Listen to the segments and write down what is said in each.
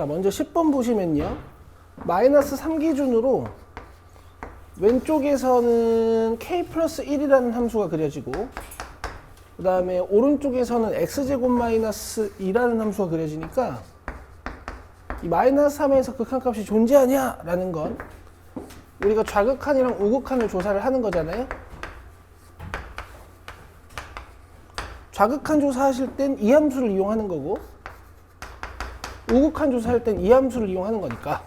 자, 먼저 10번 보시면요. 마이너스 3 기준으로 왼쪽에서는 k 플러스 1이라는 함수가 그려지고, 그 다음에 오른쪽에서는 x제곱 마이너스 2라는 함수가 그려지니까 이 마이너스 3에서 극한값이 존재하냐? 라는 건 우리가 좌극한이랑 우극한을 조사를 하는 거잖아요. 좌극한 조사하실 땐 이 함수를 이용하는 거고, 우극한 조사할 땐 이 함수를 이용하는 거니까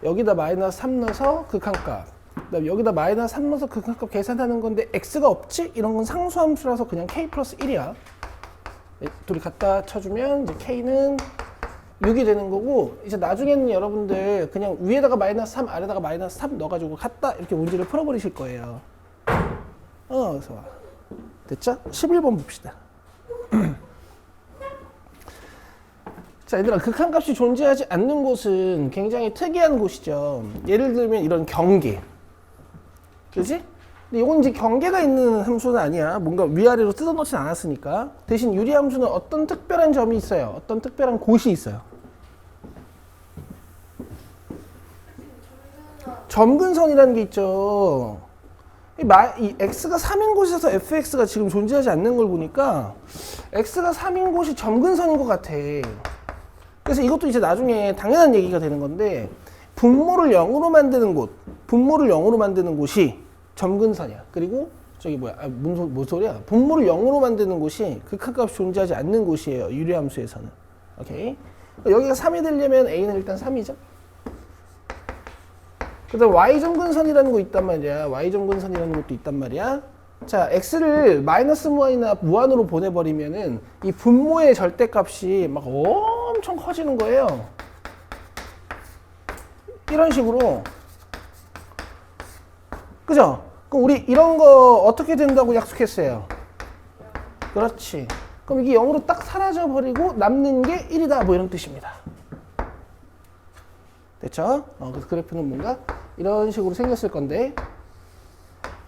여기다 마이너스 3 넣어서 극한값, 그다음에 여기다 마이너스 3 넣어서 극한값 계산하는 건데 x가 없지? 이런 건 상수함수라서 그냥 k 플러스 1이야. 둘이 갖다 쳐주면 이제 k는 6이 되는 거고, 이제 나중에는 여러분들 그냥 위에다가 마이너스 3, 아래다가 마이너스 3 넣어가지고 갖다 이렇게 문제를 풀어버리실 거예요. 그래서 됐죠? 11번 봅시다. 자, 얘들아, 극한값이 존재하지 않는 곳은 굉장히 특이한 곳이죠. 예를 들면 이런 경계, 그지? 근데 이건 이제 경계가 있는 함수는 아니야. 뭔가 위아래로 뜯어놓진 않았으니까. 대신 유리함수는 어떤 특별한 점이 있어요. 어떤 특별한 곳이 있어요. 점근선이라는 게 있죠. 이 x가 3인 곳에서 fx가 지금 존재하지 않는 걸 보니까 x가 3인 곳이 점근선인 것 같아. 그래서 이것도 이제 나중에 당연한 얘기가 되는 건데, 분모를 0으로 만드는 곳, 분모를 0으로 만드는 곳이 점근선이야. 그리고 저기 뭔 소리야? 분모를 0으로 만드는 곳이 극한값이 존재하지 않는 곳이에요. 유리함수에서는. 오케이? 여기가 3이 되려면 a는 일단 3이죠. 그 다음 y점근선이라는 거 있단 말이야. y점근선이라는 것도 있단 말이야. 자, x를 마이너스 무한이나 무한으로 보내버리면은 이 분모의 절대값이 막 엄청 커지는 거예요. 이런 식으로. 그죠? 그럼 우리 이런 거 어떻게 된다고 약속했어요? 그렇지. 그럼 이게 0으로 딱 사라져버리고 남는 게 1이다. 뭐 이런 뜻입니다. 됐죠? 그래서 그래프는 뭔가 이런 식으로 생겼을 건데,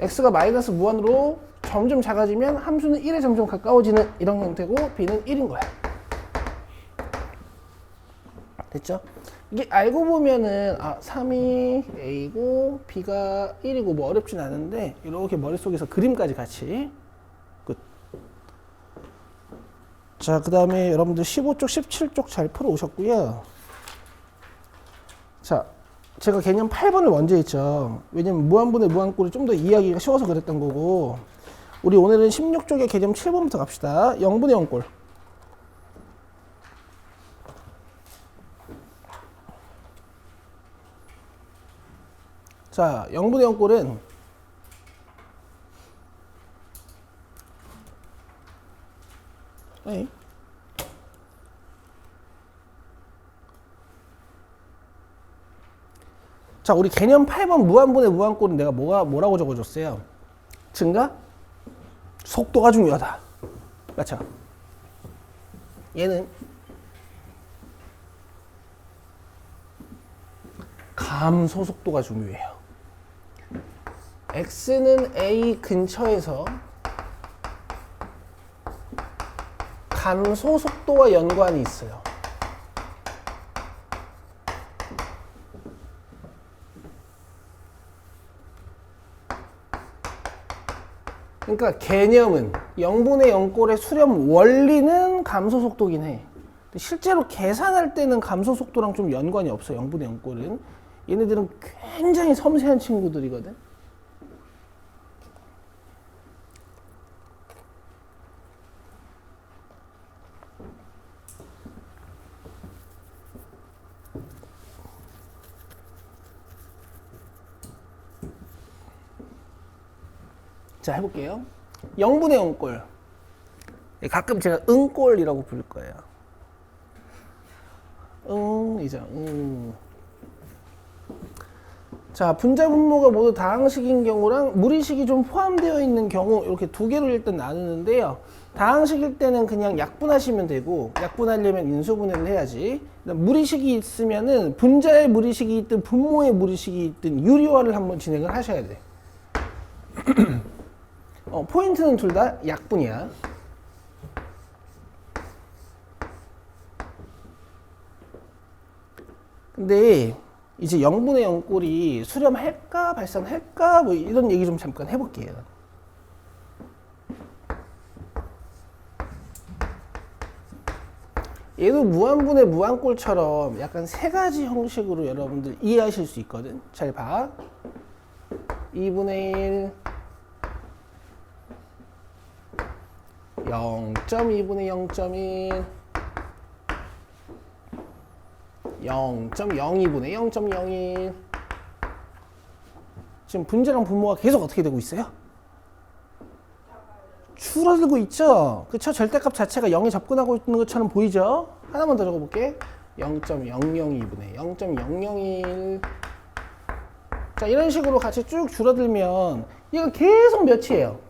x가 마이너스 무한으로 점점 작아지면 함수는 1에 점점 가까워지는 이런 형태고, b는 1인 거야. 됐죠? 이게 알고 보면은 3이 a고 b가 1이고 뭐 어렵진 않은데, 이렇게 머릿속에서 그림까지 같이. 끝. 자, 그 다음에 여러분들 15쪽, 17쪽 잘 풀어 오셨고요. 자, 제가 개념 8번을 먼저 했죠. 왜냐면 무한분의 무한꼴이 좀 더 이해하기가 쉬워서 그랬던 거고, 우리 오늘은 16쪽의 개념 7번부터 갑시다. 0분의 0꼴. 자, 0분의 0꼴은 자, 우리 개념 8번 무한분의 무한꼴은 내가 뭐라고 적어줬어요? 증가? 속도가 중요하다. 맞죠? 얘는 감소 속도가 중요해요. x는 a 근처에서 감소 속도와 연관이 있어요. 그러니까 개념은 0분의 0꼴의 수렴 원리는 감소 속도긴 해. 실제로 계산할 때는 감소 속도랑 좀 연관이 없어. 0분의 0꼴은. 얘네들은 굉장히 섬세한 친구들이거든. 자, 해볼게요. 0분의 0꼴. 가끔 제가 응꼴이라고 부를 거예요. 이죠. 자, 분자 분모가 모두 다항식인 경우랑 무리식이 좀 포함되어 있는 경우, 이렇게 두 개로 일단 나누는데요. 다항식일 때는 그냥 약분하시면 되고, 약분하려면 인수분해를 해야지. 무리식이 있으면은 분자의 무리식이 있든 분모의 무리식이 있든 유리화를 한번 진행을 하셔야 돼. 포인트는 둘 다 약분이야. 근데 이제 0분의 0꼴이 수렴할까 발산할까 뭐 이런 얘기 좀 잠깐 해볼게요. 얘도 무한분의 무한꼴처럼 약간 세 가지 형식으로 여러분들 이해하실 수 있거든. 잘 봐. 2분의 1 0.2분의 0.1 0.02분의 0.01 지금 분자랑 분모가 계속 어떻게 되고 있어요? 줄어들고 있죠? 그쵸? 절대값 자체가 0에 접근하고 있는 것처럼 보이죠? 하나만 더 적어볼게. 0.002분의 0.001 자, 이런 식으로 같이 쭉 줄어들면 이거 계속 몇이에요?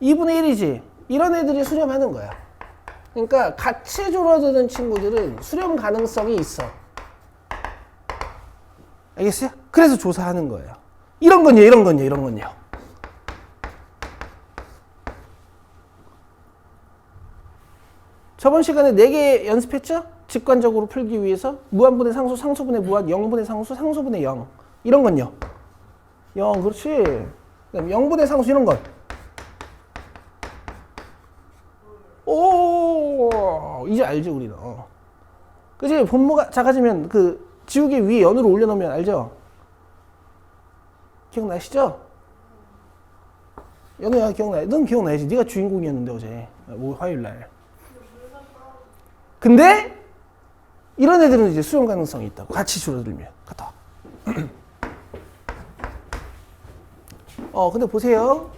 2분의 1이지? 이런 애들이 수렴하는 거야. 그러니까 같이 줄어드는 친구들은 수렴 가능성이 있어. 알겠어요? 그래서 조사하는 거예요. 이런 건요, 이런 건요, 이런 건요. 저번 시간에 4개 연습했죠? 직관적으로 풀기 위해서 무한분의 상수, 상수분의 무한, 0분의 상수, 상수분의 0 이런 건요. 0, 그렇지. 그다음 0분의 상수 이런 건. 오, 이제 알지 우리는. 그치? 분모가 작아지면 그 지우개 위에 연으로 올려놓으면 알죠? 기억나시죠? 연우야 기억나? 넌 기억나야지. 네가 주인공이었는데 어제 화요일날. 근데 이런 애들은 이제 수용 가능성이 있다고. 같이 줄어들면. 갔다 와. 근데 보세요.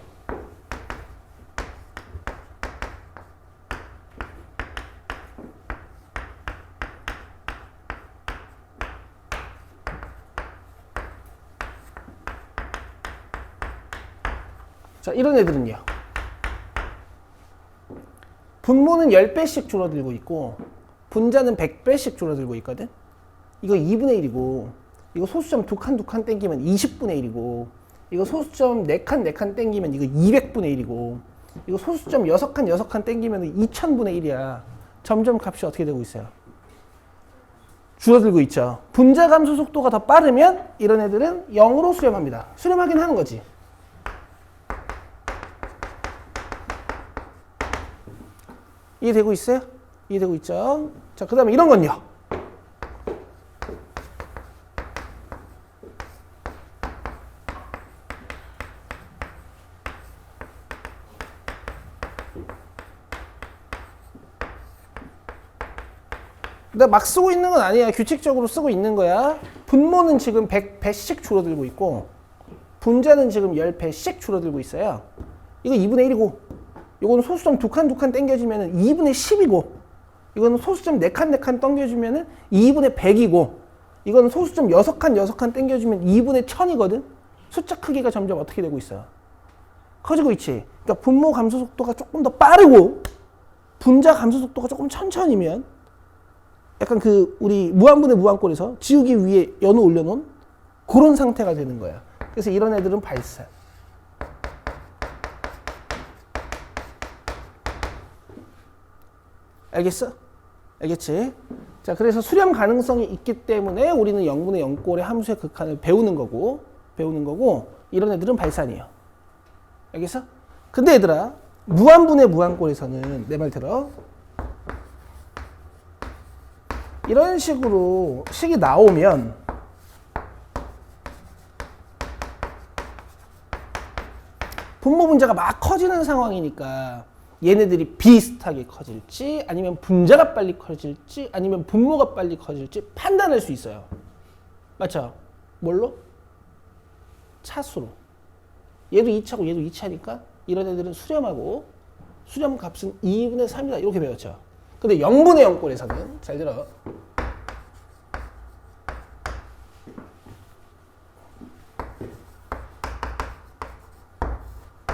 자, 이런 애들은요. 분모는 10배씩 줄어들고 있고 분자는 100배씩 줄어들고 있거든. 이거 2분의 1이고 이거 소수점 2칸 땡기면 20분의 1이고 이거 소수점 4칸 땡기면 이거 200분의 1이고 이거 소수점 6칸 땡기면 2000분의 1이야. 점점 값이 어떻게 되고 있어요? 줄어들고 있죠. 분자 감소 속도가 더 빠르면 이런 애들은 0으로 수렴합니다. 수렴하긴 하는 거지. 이해되고 있어요? 이해되고 있죠? 자, 그 다음에 이런 건요. 내가 막 쓰고 있는 건 아니야. 규칙적으로 쓰고 있는 거야. 분모는 지금 100배씩 줄어들고 있고 분자는 지금 10배씩 줄어들고 있어요. 이거 2분의 1이고 이거는 소수점 2칸 땡겨주면 2분의 10이고 이거는 소수점 4칸 땡겨주면 2분의 100이고 이거는 소수점 6칸 땡겨주면 2분의 1000이거든. 숫자 크기가 점점 어떻게 되고 있어요? 커지고 있지. 그러니까 분모 감소 속도가 조금 더 빠르고 분자 감소 속도가 조금 천천히면 약간 그 우리 무한분의 무한꼴에서 지우개 위에 연우 올려놓은 그런 상태가 되는 거야. 그래서 이런 애들은 발산. 알겠어? 알겠지? 자, 그래서 수렴 가능성이 있기 때문에 우리는 0분의 0꼴의 함수의 극한을 배우는 거고 이런 애들은 발산이에요. 알겠어? 근데 얘들아, 무한분의 무한꼴에서는 내 말 들어. 이런 식으로 식이 나오면 분모 분자가 막 커지는 상황이니까 얘네들이 비슷하게 커질지 아니면 분자가 빨리 커질지 아니면 분모가 빨리 커질지 판단할 수 있어요. 맞죠? 뭘로? 차수로. 얘도 2차고 얘도 2차니까 이런 애들은 수렴하고 수렴 값은 2분의 3이다. 이렇게 배웠죠. 근데 0분의 0꼴에서는 잘 들어.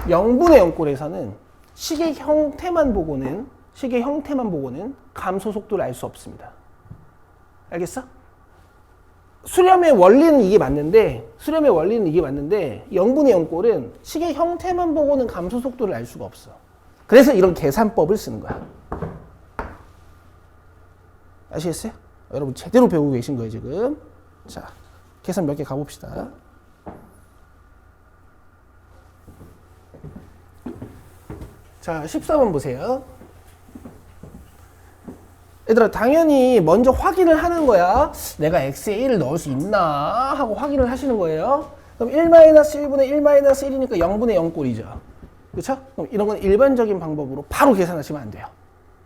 (0분의 0꼴에서는) 식의 형태만 보고는 감소 속도를 알 수 없습니다. 알겠어? 수렴의 원리는 이게 맞는데 0분의 0꼴은 식의 형태만 보고는 감소 속도를 알 수가 없어. 그래서 이런 계산법을 쓰는 거야. 아시겠어요? 여러분 제대로 배우고 계신 거예요 지금. 자, 계산 몇 개 가봅시다. 자, 14번 보세요. 얘들아, 당연히 먼저 확인을 하는 거야. 내가 x에 1을 넣을 수 있나 하고 확인을 하시는 거예요. 그럼 1-1분의 1-1이니까 0분의 0꼴이죠. 그렇죠? 그럼 이런 건 일반적인 방법으로 바로 계산하시면 안 돼요.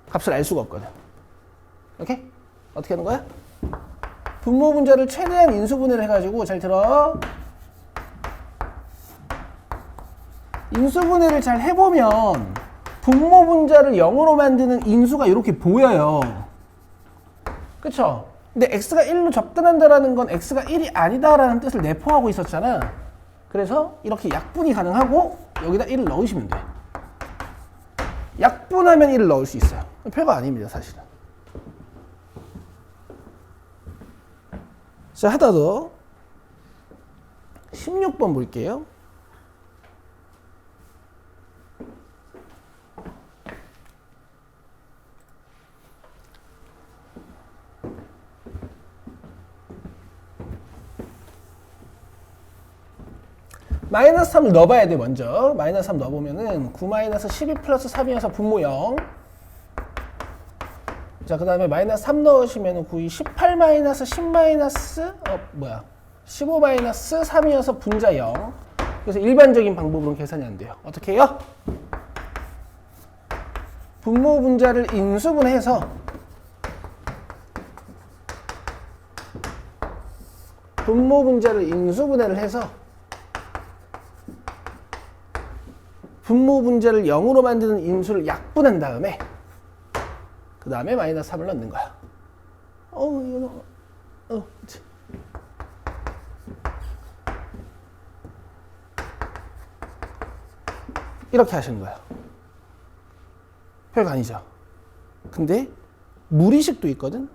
값을 알 수가 없거든. 오케이? 어떻게 하는 거야? 분모 분자를 최대한 인수분해를 해가지고, 잘 들어. 인수분해를 잘 해보면 분모 분자를 0으로 만드는 인수가 이렇게 보여요. 그쵸? 근데 x가 1로 접근한다라는 건 x가 1이 아니다라는 뜻을 내포하고 있었잖아. 그래서 이렇게 약분이 가능하고 여기다 1을 넣으시면 돼. 약분하면 1을 넣을 수 있어요. 별거 아닙니다, 사실은. 자, 하나 더. 16번 볼게요. 마이너스 3을 넣어봐야 돼, 먼저. 마이너스 3 넣어보면은 9-12 플러스 3이어서 분모 0. 자, 그 다음에 마이너스 3 넣으시면 9이 18 마이너스 10 마이너스 15 마이너스 3이어서 분자 0. 그래서 일반적인 방법으로는 계산이 안 돼요. 어떻게 해요? 분모 분자를 인수분해해서 분모 분자를 인수분해를 해서 분모 분자를 0으로 만드는 인수를 약분한 다음에 그 다음에 마이너스 3을 넣는 거야. 이렇게 하시는 거야. 별거 아니죠. 근데 무리식도 있거든.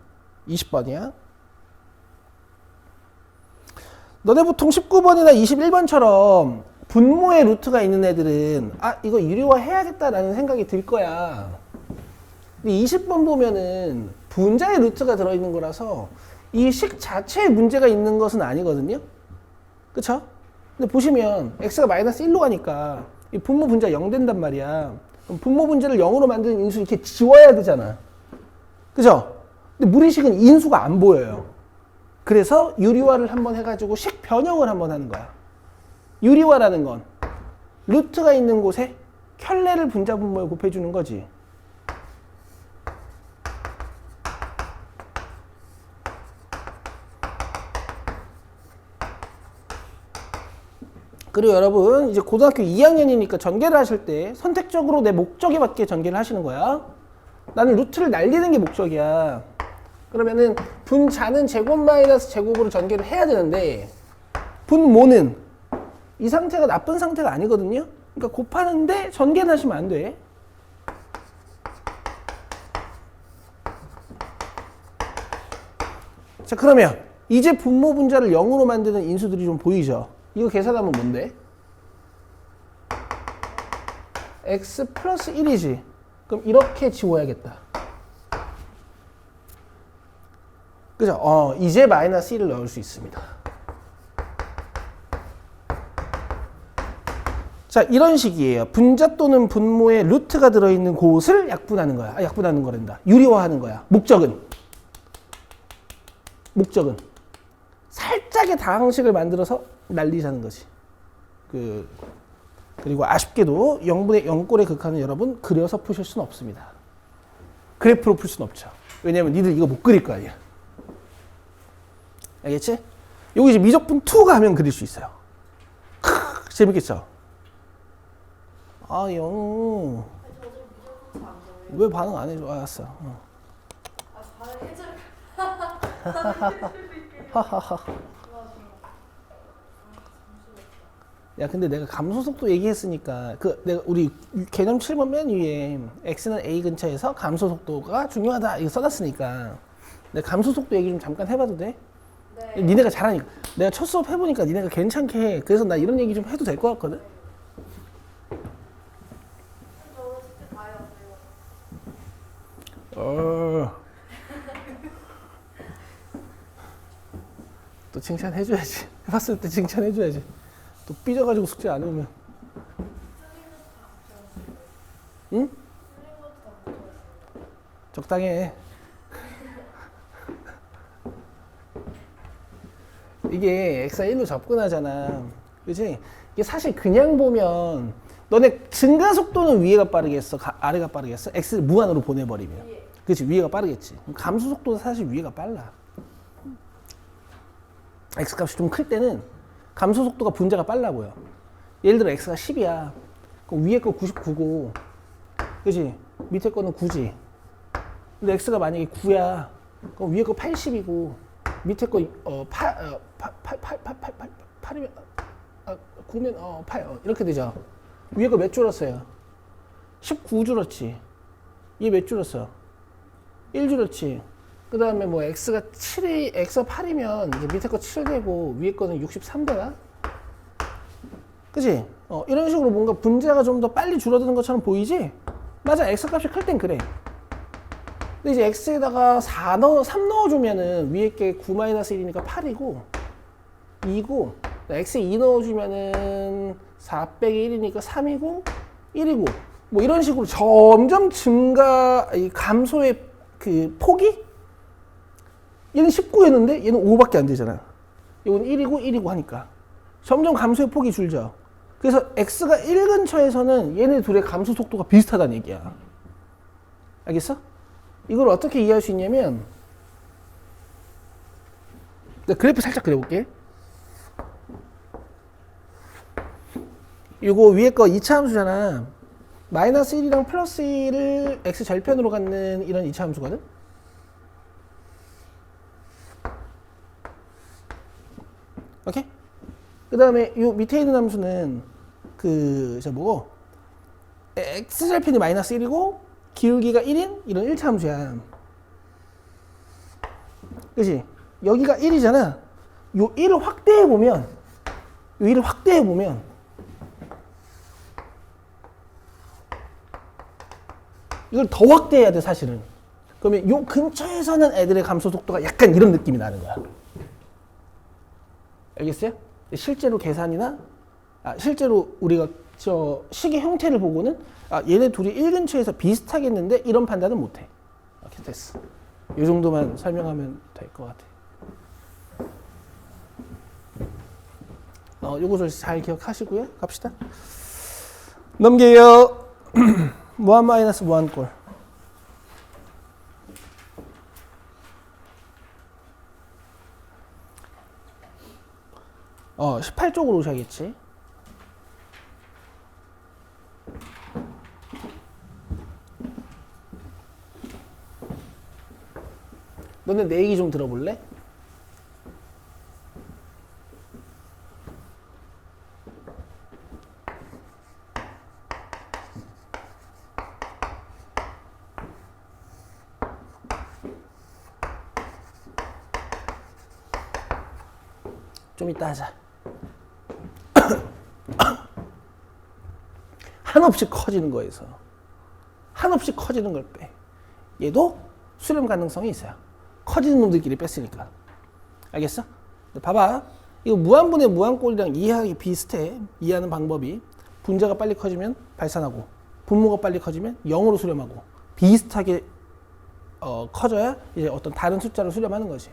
20번이야. 너네 보통 19번이나 21번처럼 분모의 루트가 있는 애들은 이거 유리화 해야겠다라는 생각이 들 거야. 근데 20번 보면은 분자의 루트가 들어있는 거라서 이 식 자체에 문제가 있는 것은 아니거든요. 그쵸? 근데 보시면 x가 마이너스 1로 가니까 이 분모 분자 0 된단 말이야. 그럼 분모 분자를 0으로 만드는 인수 이렇게 지워야 되잖아. 그죠? 근데 무리식은 인수가 안 보여요. 그래서 유리화를 한번 해가지고 식 변형을 한번 하는 거야. 유리화라는 건 루트가 있는 곳에 켤레를 분자 분모에 곱해주는 거지. 그리고 여러분 이제 고등학교 2학년이니까 전개를 하실 때 선택적으로 내 목적에 맞게 전개를 하시는 거야. 나는 루트를 날리는 게 목적이야. 그러면은 분자는 제곱 마이너스 제곱으로 전개를 해야 되는데 분모는 이 상태가 나쁜 상태가 아니거든요. 그러니까 곱하는데 전개는 하시면 안 돼. 자, 그러면 이제 분모 분자를 0으로 만드는 인수들이 좀 보이죠? 이거 계산하면 뭔데? x 플러스 1이지. 그럼 이렇게 지워야겠다. 그죠? 이제 마이너스 1을 넣을 수 있습니다. 자, 이런 식이에요. 분자 또는 분모의 루트가 들어있는 곳을 약분하는 거야. 약분하는 거란다. 유리화하는 거야. 목적은 살짝의 다항식을 만들어서 날리자는 거지. 그리고 아쉽게도 0분의 0꼴의 극한은 여러분 그려서 푸실 수는 없습니다. 그래프로 풀 수는 없죠. 왜냐면 니들 이거 못 그릴 거 아니야. 알겠지? 여기 이제 미적분 2가 하면 그릴 수 있어요. 재밌겠죠? 영우. 왜 반응 안 해줘? 알았어. 하하하. 야, 근데 내가 감소속도 얘기했으니까 내가 우리 개념 7번 맨 위에 x는 a 근처에서 감소속도가 중요하다 이거 써놨으니까 내가 감소속도 얘기 좀 잠깐 해봐도 돼? 네. 니네가 잘하니까. 내가 첫 수업 해보니까 니네가 괜찮게 해. 그래서 나 이런 얘기 좀 해도 될 것 같거든? 또 칭찬해줘야지. 해봤을 때 칭찬해줘야지. 또 삐져가지고 숙제 안 오면. 응? 적당히 해. 이게 x가 1로 접근하잖아. 그치? 이게 사실 그냥 보면 너네 증가 속도는 위에가 빠르겠어? 아래가 빠르겠어? x를 무한으로 보내버리면. 그치? 위에가 빠르겠지. 감소 속도는 사실 위에가 빨라. x 값이 좀 클 때는 감소 속도가 분자가 빨라 보여. 예를 들어 x가 10이야. 그럼 위에 거 99고, 그치? 밑에 거는 9지. 근데 x가 만약에 9야. 그럼 위에 거 80이고, 밑에 거 8이면 9면 8 이렇게 되죠. 위에 거 몇 줄었어요? 19 줄었지. 얘 몇 줄었어? 1 줄었지. 그 다음에 뭐 x가 8이면 이제 밑에 거 7 되고 위에 거는 63 되나? 그치? 이런 식으로 뭔가 분자가 좀 더 빨리 줄어드는 것처럼 보이지? 맞아, x 값이 클 땐 그래. 근데 이제 x에다가 3 넣어주면은 위에 게 9-1이니까 8이고 2고 x에 2 넣어주면은 4 빼기 1이니까 3이고 1이고 뭐 이런 식으로 점점 증가, 이 감소의 그 폭이 얘는 19였는데 얘는 5밖에 안 되잖아. 이건 1이고 하니까 점점 감소의 폭이 줄죠. 그래서 x가 1 근처에서는 얘네 둘의 감소 속도가 비슷하다는 얘기야. 알겠어? 이걸 어떻게 이해할 수 있냐면 내가 그래프 살짝 그려볼게. 이거 위에 거 2차 함수잖아. 마이너스 1이랑 플러스 1을 x 절편으로 갖는 이런 2차 함수거든. 오케이? 그 다음에 이 밑에 있는 함수는 뭐고? x 절편이 마이너스 1이고 기울기가 1인 이런 1차 함수야. 그치? 여기가 1이잖아. 요 1을 확대해보면 이걸 더 확대해야 돼, 사실은. 그러면 요 근처에서는 애들의 감소 속도가 약간 이런 느낌이 나는 거야. 알겠어요? 실제로 계산이나 실제로 우리가 저 식의 형태를 보고는 얘네 둘이 1 근처에서 비슷하겠는데 이런 판단은 못해. 이렇게 됐어. 이 정도만 설명하면 될 것 같아. 요것을 잘 기억하시고요. 갑시다. 넘겨요. 무한 마이너스 무한꼴. 18쪽으로 오셔야겠지. 너네 내 얘기 좀 들어볼래? 좀 이따 하자. 한없이 커지는 거에서 한없이 커지는 걸 빼. 얘도 수렴 가능성이 있어요. 커지는 놈들끼리 뺐으니까. 알겠어? 봐봐. 이거 무한분의 무한꼴이랑 이해하기 비슷해. 이해하는 방법이. 분자가 빨리 커지면 발산하고 분모가 빨리 커지면 0으로 수렴하고 비슷하게 커져야 이제 어떤 다른 숫자를 수렴하는 거지.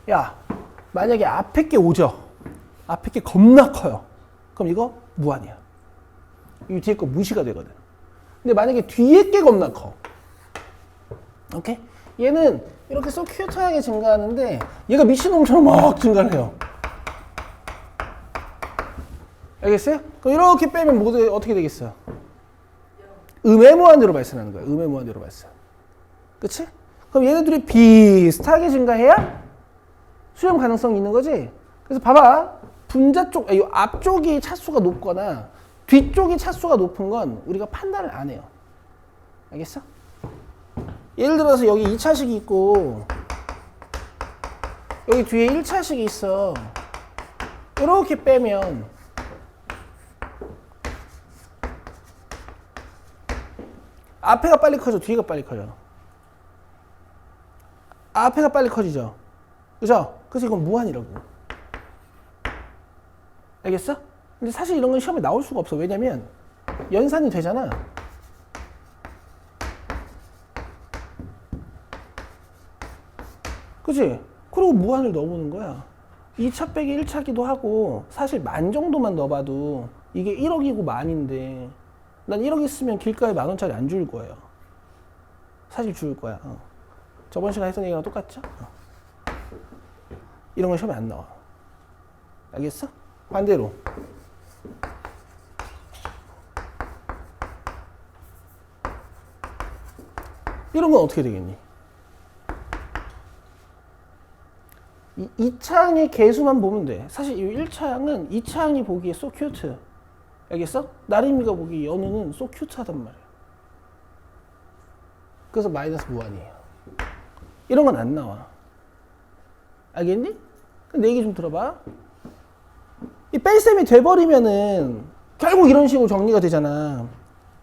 야, 만약에 앞에 게 5죠. 앞에 게 겁나 커요. 그럼 이거 무한이야. 이 뒤에 거 무시가 되거든. 근데 만약에 뒤에 게 겁나 커. 오케이? 얘는 이렇게 쏙 큐트하게 증가하는데 얘가 미친놈처럼 막 증가를 해요. 알겠어요? 그럼 이렇게 빼면 모두 어떻게 되겠어요? 음의 무한대로 발산하는 거야. 음의 무한대로 발산. 그치? 그럼 얘네들이 비슷하게 증가해야 수렴 가능성이 있는 거지? 그래서 봐봐. 분자 쪽, 이 앞쪽이 차수가 높거나 뒤쪽이 차수가 높은 건 우리가 판단을 안 해요. 알겠어? 예를 들어서 여기 2차식이 있고 여기 뒤에 1차식이 있어. 이렇게 빼면 앞에가 빨리 커져, 뒤가 빨리 커져? 앞에가 빨리 커지죠. 그죠? 그래서 이건 무한이라고. 알겠어? 근데 사실 이런 건 시험에 나올 수가 없어. 왜냐면 연산이 되잖아. 그치? 그리고 무한을 넣어보는 거야. 2차 빼기 1차기도 하고 사실 만 정도만 넣어봐도 이게 1억이고 만인데 난 1억 있으면 길가에 10,000원짜리 안 줄 거예요. 사실 줄 거야. 저번 시간에 했던 얘기랑 똑같죠? 이런 건 시험에 안 나와. 알겠어? 반대로 이런 건 어떻게 되겠니? 이 2차항의 개수만 보면 돼. 사실 이 1차항은 2차항이 보기에 so cute. 알겠어? 나림이가 보기에 연우는 so cute 하단 말이야. 그래서 마이너스 무한이에요. 이런 건 안 나와. 알겠니? 내 얘기 좀 들어봐. 이 뺄셈이 돼버리면은 결국 이런 식으로 정리가 되잖아.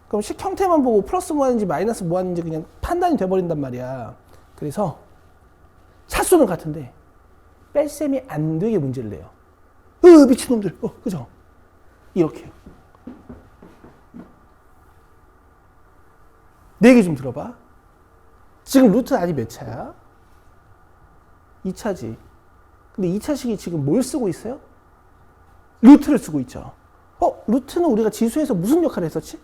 그럼 식 형태만 보고 플러스 무한인지 마이너스 무한인지 그냥 판단이 돼버린단 말이야. 그래서 차수는 같은데 뺄셈이 안 되게 문제를 내요. 미친놈들. 그죠? 이렇게요. 내 얘기 좀 들어봐. 지금 루트 아니 몇 차야? 2차지. 근데 2차식이 지금 뭘 쓰고 있어요? 루트를 쓰고 있죠. 루트는 우리가 지수에서 무슨 역할을 했었지?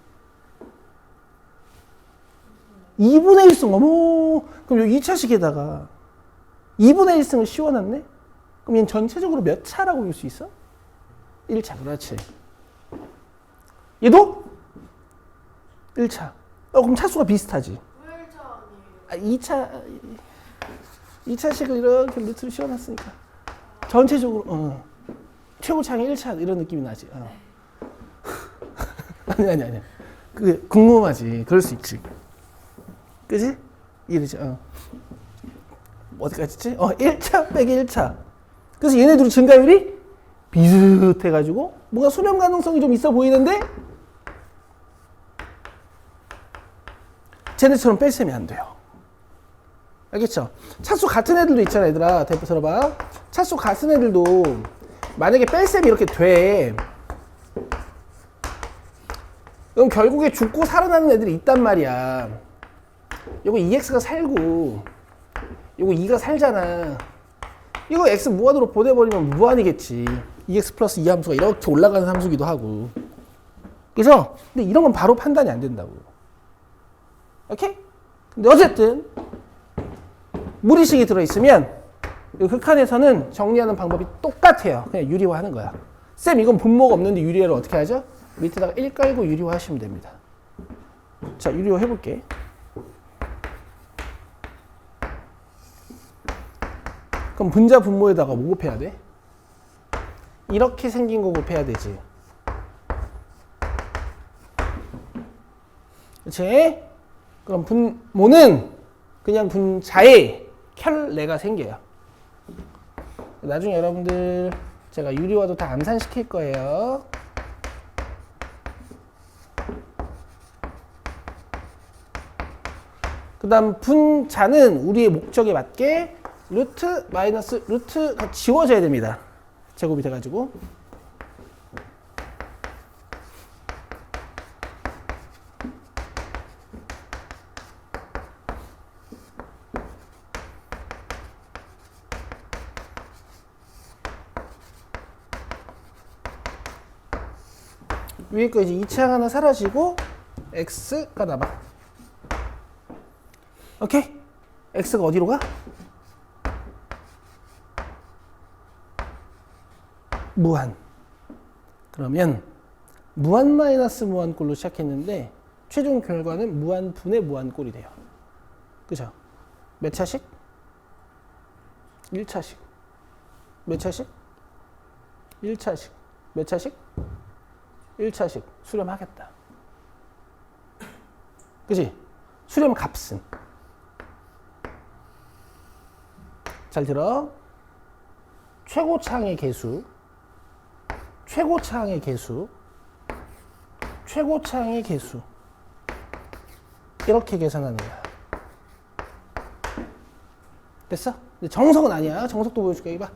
2분의 1승. 어머. 그럼 여기 2차식에다가 2분의 1승을 씌워놨네? 그럼 얘는 전체적으로 몇 차라고 볼 수 있어? 1차. 그렇지. 얘도 1차. 그럼 차수가 비슷하지. 왜 1차 아니에요? 2차식을 이렇게 루트를 씌워놨으니까 전체적으로 최고차항이 1차 이런 느낌이 나지. 아니. 그게 궁금하지. 그럴 수 있지. 그지? 이러지. 어디까지 있지? 1차 빼기 1차. 그래서 얘네들이 증가율이 비슷해가지고 뭔가 수렴 가능성이 좀 있어 보이는데 쟤네처럼 뺄셈이 안 돼요. 알겠죠? 차수 같은 애들도 있잖아, 얘들아. 대표 들어봐. 차수 같은 애들도 만약에 뺄셈이 이렇게 돼. 그럼 결국에 죽고 살아나는 애들이 있단 말이야. 요거 2x가 살고 요거 2가 살잖아. 이거 x 무한으로 보내버리면 무한이겠지. 2x 플러스 2 함수가 이렇게 올라가는 함수기도 하고. 그래서 근데 이런 건 바로 판단이 안 된다고. 오케이? 근데 어쨌든 무리식이 들어있으면 이 극한에서는 정리하는 방법이 똑같아요. 그냥 유리화하는 거야. 쌤 이건 분모가 없는데 유리화를 어떻게 하죠? 밑에다가 1 깔고 유리화 하시면 됩니다. 자, 유리화 해볼게. 그럼 분자 분모에다가 뭐 곱해야 돼? 이렇게 생긴 거 곱해야 되지. 그렇지? 그럼 분모는 그냥 분자에 켤레가 생겨요. 나중에 여러분들 제가 유리화도 다 암산시킬 거예요. 그 다음 분자는 우리의 목적에 맞게 루트 마이너스 루트가 지워져야 됩니다. 제곱이 돼가지고. 위에 거 이제 2차항 하나 사라지고 x가 남아. 오케이? x가 어디로 가? 무한. 그러면 무한 마이너스 무한꼴로 시작했는데 최종 결과는 무한분의 무한꼴이 돼요. 그죠? 몇 차식? 1차식. 몇 차식? 1차식. 몇 차식? 1차식. 수렴하겠다. 그지? 수렴 값은. 잘 들어. 최고차항의 개수. 최고차항의 개수. 최고차항의 개수. 이렇게 계산하는 거야. 됐어? 근데 정석은 아니야. 정석도 보여줄게. 이봐.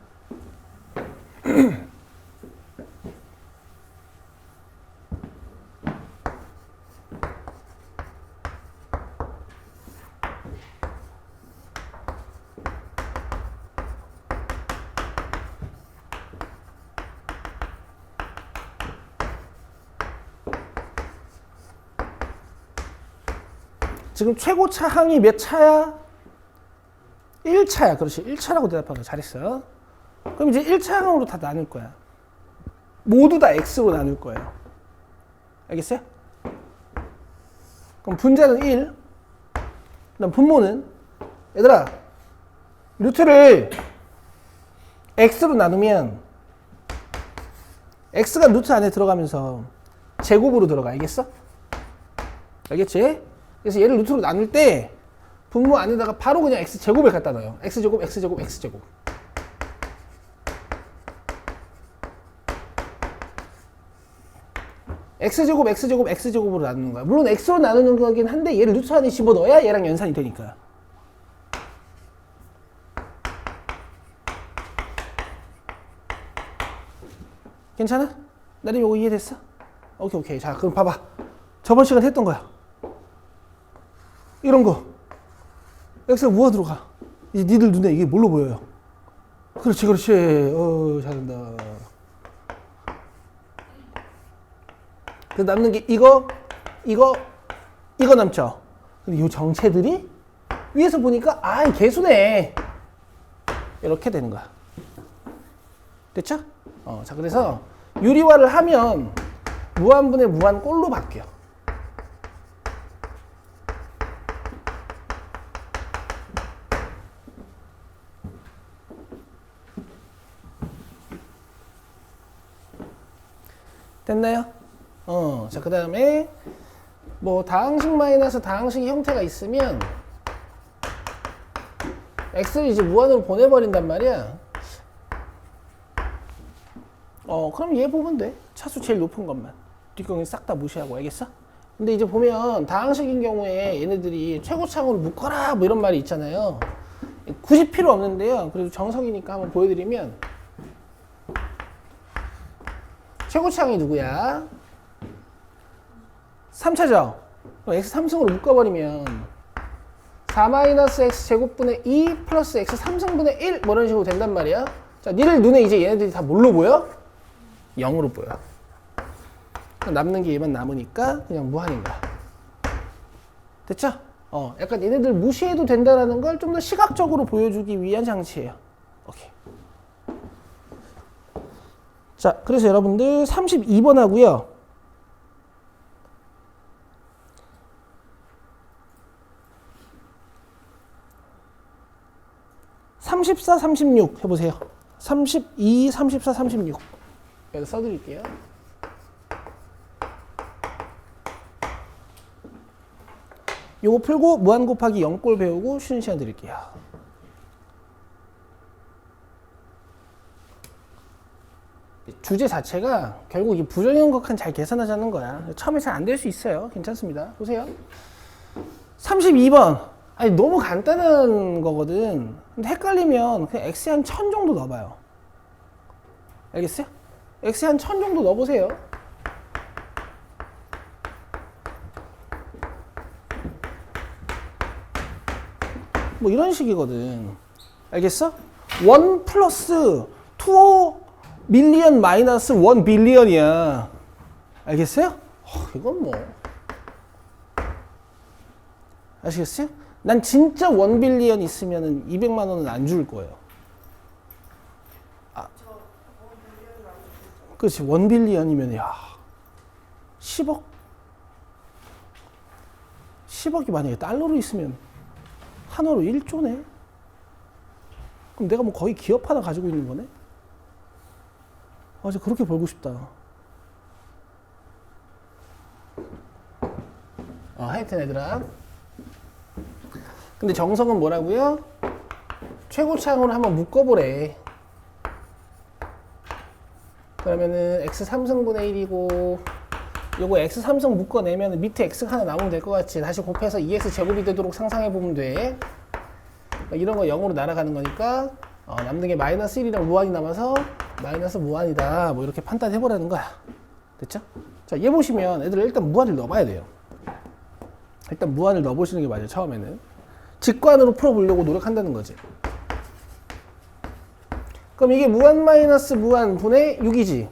지금 최고차 항이 몇 차야? 1차야. 그렇지. 1차라고 대답하고 잘했어. 그럼 이제 1차 항으로 다 나눌 거야. 모두 다 x로 나눌 거예요. 알겠어요? 그럼 분자는 1. 그다음 분모는 얘들아 루트를 x로 나누면 x가 루트 안에 들어가면서 제곱으로 들어가. 알겠어? 알겠지? 그래서 얘를 루트로 나눌 때 분모 안에다가 바로 그냥 x제곱을 갖다 넣어요. x제곱, x제곱, x제곱. x제곱, x제곱, x제곱으로 나누는 거야. 물론 x로 나누는 거긴 한데 얘를 루트 안에 집어넣어야 얘랑 연산이 되니까. 괜찮아? 나름 이거 이해됐어? 오케이, 오케이. 자, 그럼 봐봐. 저번 시간에 했던 거야. 이런 거. x가 무한으로 가. 이제 니들 눈에 이게 뭘로 보여요? 그렇지, 그렇지. 잘한다. 그 남는 게 이거 남죠? 근데 이 정체들이 위에서 보니까, 아, 개수네. 이렇게 되는 거야. 됐죠? 자, 그래서 유리화를 하면 무한분의 무한꼴로 바뀌어. 됐나요? 자, 그 다음에 뭐 다항식 마이너스 다항식 형태가 있으면 x를 이제 무한으로 보내버린단 말이야. 그럼 얘 보면 돼. 차수 제일 높은 것만. 뒷경이 싹 다 무시하고. 알겠어? 근데 이제 보면 다항식인 경우에 얘네들이 최고차항으로 묶어라 뭐 이런 말이 있잖아요. 굳이 필요 없는데요. 그래도 정석이니까 한번 보여드리면 최고차항이 누구야? 3차죠? x 3승으로 묶어버리면 4-x 제곱분의 2 플러스 x 3승분의 1 뭐 이런 식으로 된단 말이야. 자, 니들 눈에 이제 얘네들이 다 뭘로 보여? 0으로 보여. 남는 게 얘만 남으니까 그냥 무한인 거야. 됐죠? 약간 얘네들 무시해도 된다는 걸 좀 더 시각적으로 보여주기 위한 장치예요. 오케이. 자, 그래서 여러분들 32번 하고요. 34, 36 해보세요. 32, 34, 36. 여기다 써드릴게요. 요거 풀고 무한 곱하기 0꼴 배우고 쉬는 시간 드릴게요. 주제 자체가 결국 이 부정형극한 잘 계산하자는 거야. 처음에 잘 안 될 수 있어요. 괜찮습니다. 보세요. 32번. 아니 너무 간단한 거거든. 근데 헷갈리면 그냥 x에 한 1000 정도 넣어봐요. 알겠어요? x에 한 1000 정도 넣어보세요. 뭐 이런 식이거든. 알겠어? 1 플러스 2 밀리언 마이너스 1 빌리언이야. 알겠어요? 이건 뭐 아시겠어요? 난 진짜 1 빌리언 있으면은 200만 원은 안 줄 거예요. 그렇지. 1 빌리언이면 야 10억? 10억이 만약에 달러로 있으면 한화로 1조네? 그럼 내가 뭐 거의 기업 하나 가지고 있는 거네? 진짜 그렇게 벌고 싶다. 하여튼 얘들아. 근데 정석은 뭐라고요? 최고차항으로 한번 묶어보래. 그러면은 x 3승분의 1이고 요거 x 3승 묶어내면 밑에 x가 하나 남으면 될 것 같지. 다시 곱해서 2x 제곱이 되도록 상상해보면 돼. 이런 거 0으로 날아가는 거니까 남는 게 마이너스 1이랑 무한이 남아서 마이너스 무한이다. 뭐 이렇게 판단해보라는 거야. 됐죠? 자, 얘 보시면 애들 일단 무한을 넣어봐야 돼요. 일단 무한을 넣어보시는 게 맞아요. 처음에는. 직관으로 풀어보려고 노력한다는 거지. 그럼 이게 무한 마이너스 무한 분의 6이지.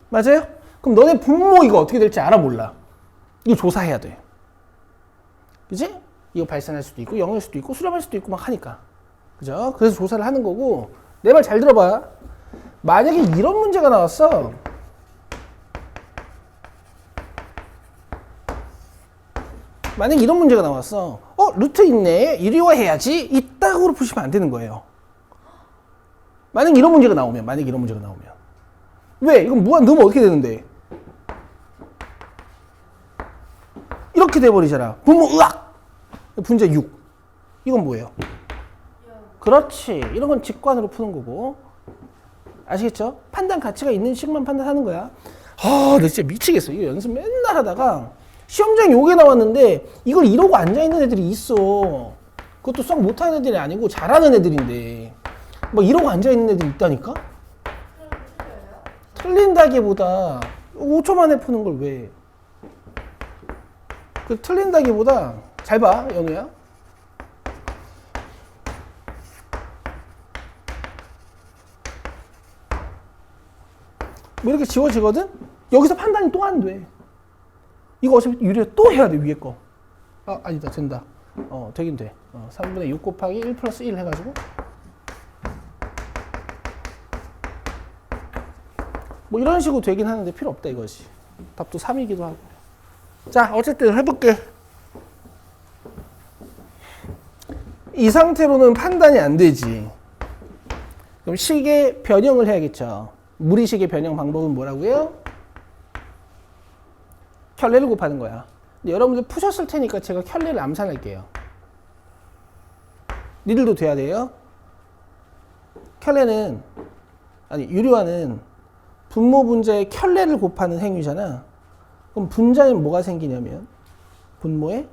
맞아요? 그럼 너네 분모 이거 어떻게 될지 알아 몰라? 이거 조사해야 돼. 그지? 이거 발산할 수도 있고 0일 수도 있고 수렴할 수도 있고 막 하니까. 그죠? 그래서 조사를 하는 거고 내 말 잘 들어봐. 만약에 이런 문제가 나왔어. 만약에 이런 문제가 나왔어. 루트 있네. 유리화해야지. 이따구로 푸시면 안 되는 거예요. 만약에 이런 문제가 나오면. 왜? 이건 무한 넣으면 어떻게 되는데? 이렇게 돼버리잖아. 분모 으악! 분자 6. 이건 뭐예요? 그렇지. 이런 건 직관으로 푸는 거고. 아시겠죠? 판단 가치가 있는 식만 판단하는 거야. 나 진짜 미치겠어. 이거 연습 맨날 하다가 시험장에 요게 나왔는데 이걸 이러고 앉아있는 애들이 있어. 그것도 썩 못하는 애들이 아니고 잘하는 애들인데 막 이러고 앉아있는 애들이 있다니까? 틀린다기보다 5초 만에 푸는 걸 왜? 그 틀린다기보다 잘 봐, 연우야. 뭐 이렇게 지워지거든? 여기서 판단이 또 안 돼. 이거 어차피 유리화 또 해야 돼, 위에 거. 아니다, 된다. 되긴 돼. 3분의 6 곱하기 1 플러스 1 해가지고. 뭐 이런 식으로 되긴 하는데 필요 없다 이거지. 답도 3이기도 하고. 자, 어쨌든 해볼게. 이 상태로는 판단이 안 되지. 그럼 식의 변형을 해야겠죠. 무리식의 변형 방법은 뭐라고요? 켤레를 곱하는 거야. 근데 여러분들 푸셨을 테니까 제가 켤레를 암산할게요. 니들도 돼야 돼요. 켤레는 유리화는 분모 분자의 켤레를 곱하는 행위잖아. 그럼 분자는 뭐가 생기냐면 분모에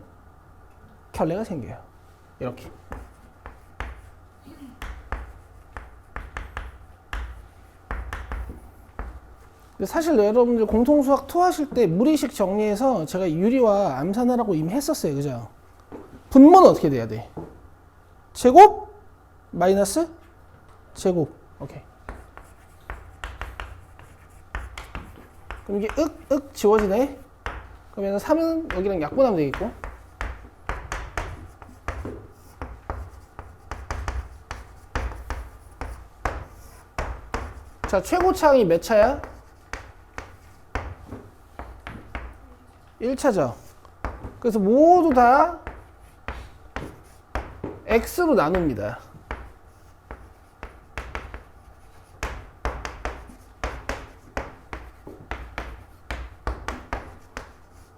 켤레가 생겨요. 이렇게. 사실 여러분들 공통수학 2 하실 때 무리식 정리해서 제가 유리화 암산하라고 이미 했었어요. 그죠? 분모는 어떻게 돼야 돼? 제곱 마이너스 제곱. 오케이. 그럼 이게 윽 지워지네. 그러면 3은 여기랑 약분하면 되겠고. 자, 최고차항이 몇 차야? 1차죠. 그래서 모두 다 x로 나눕니다.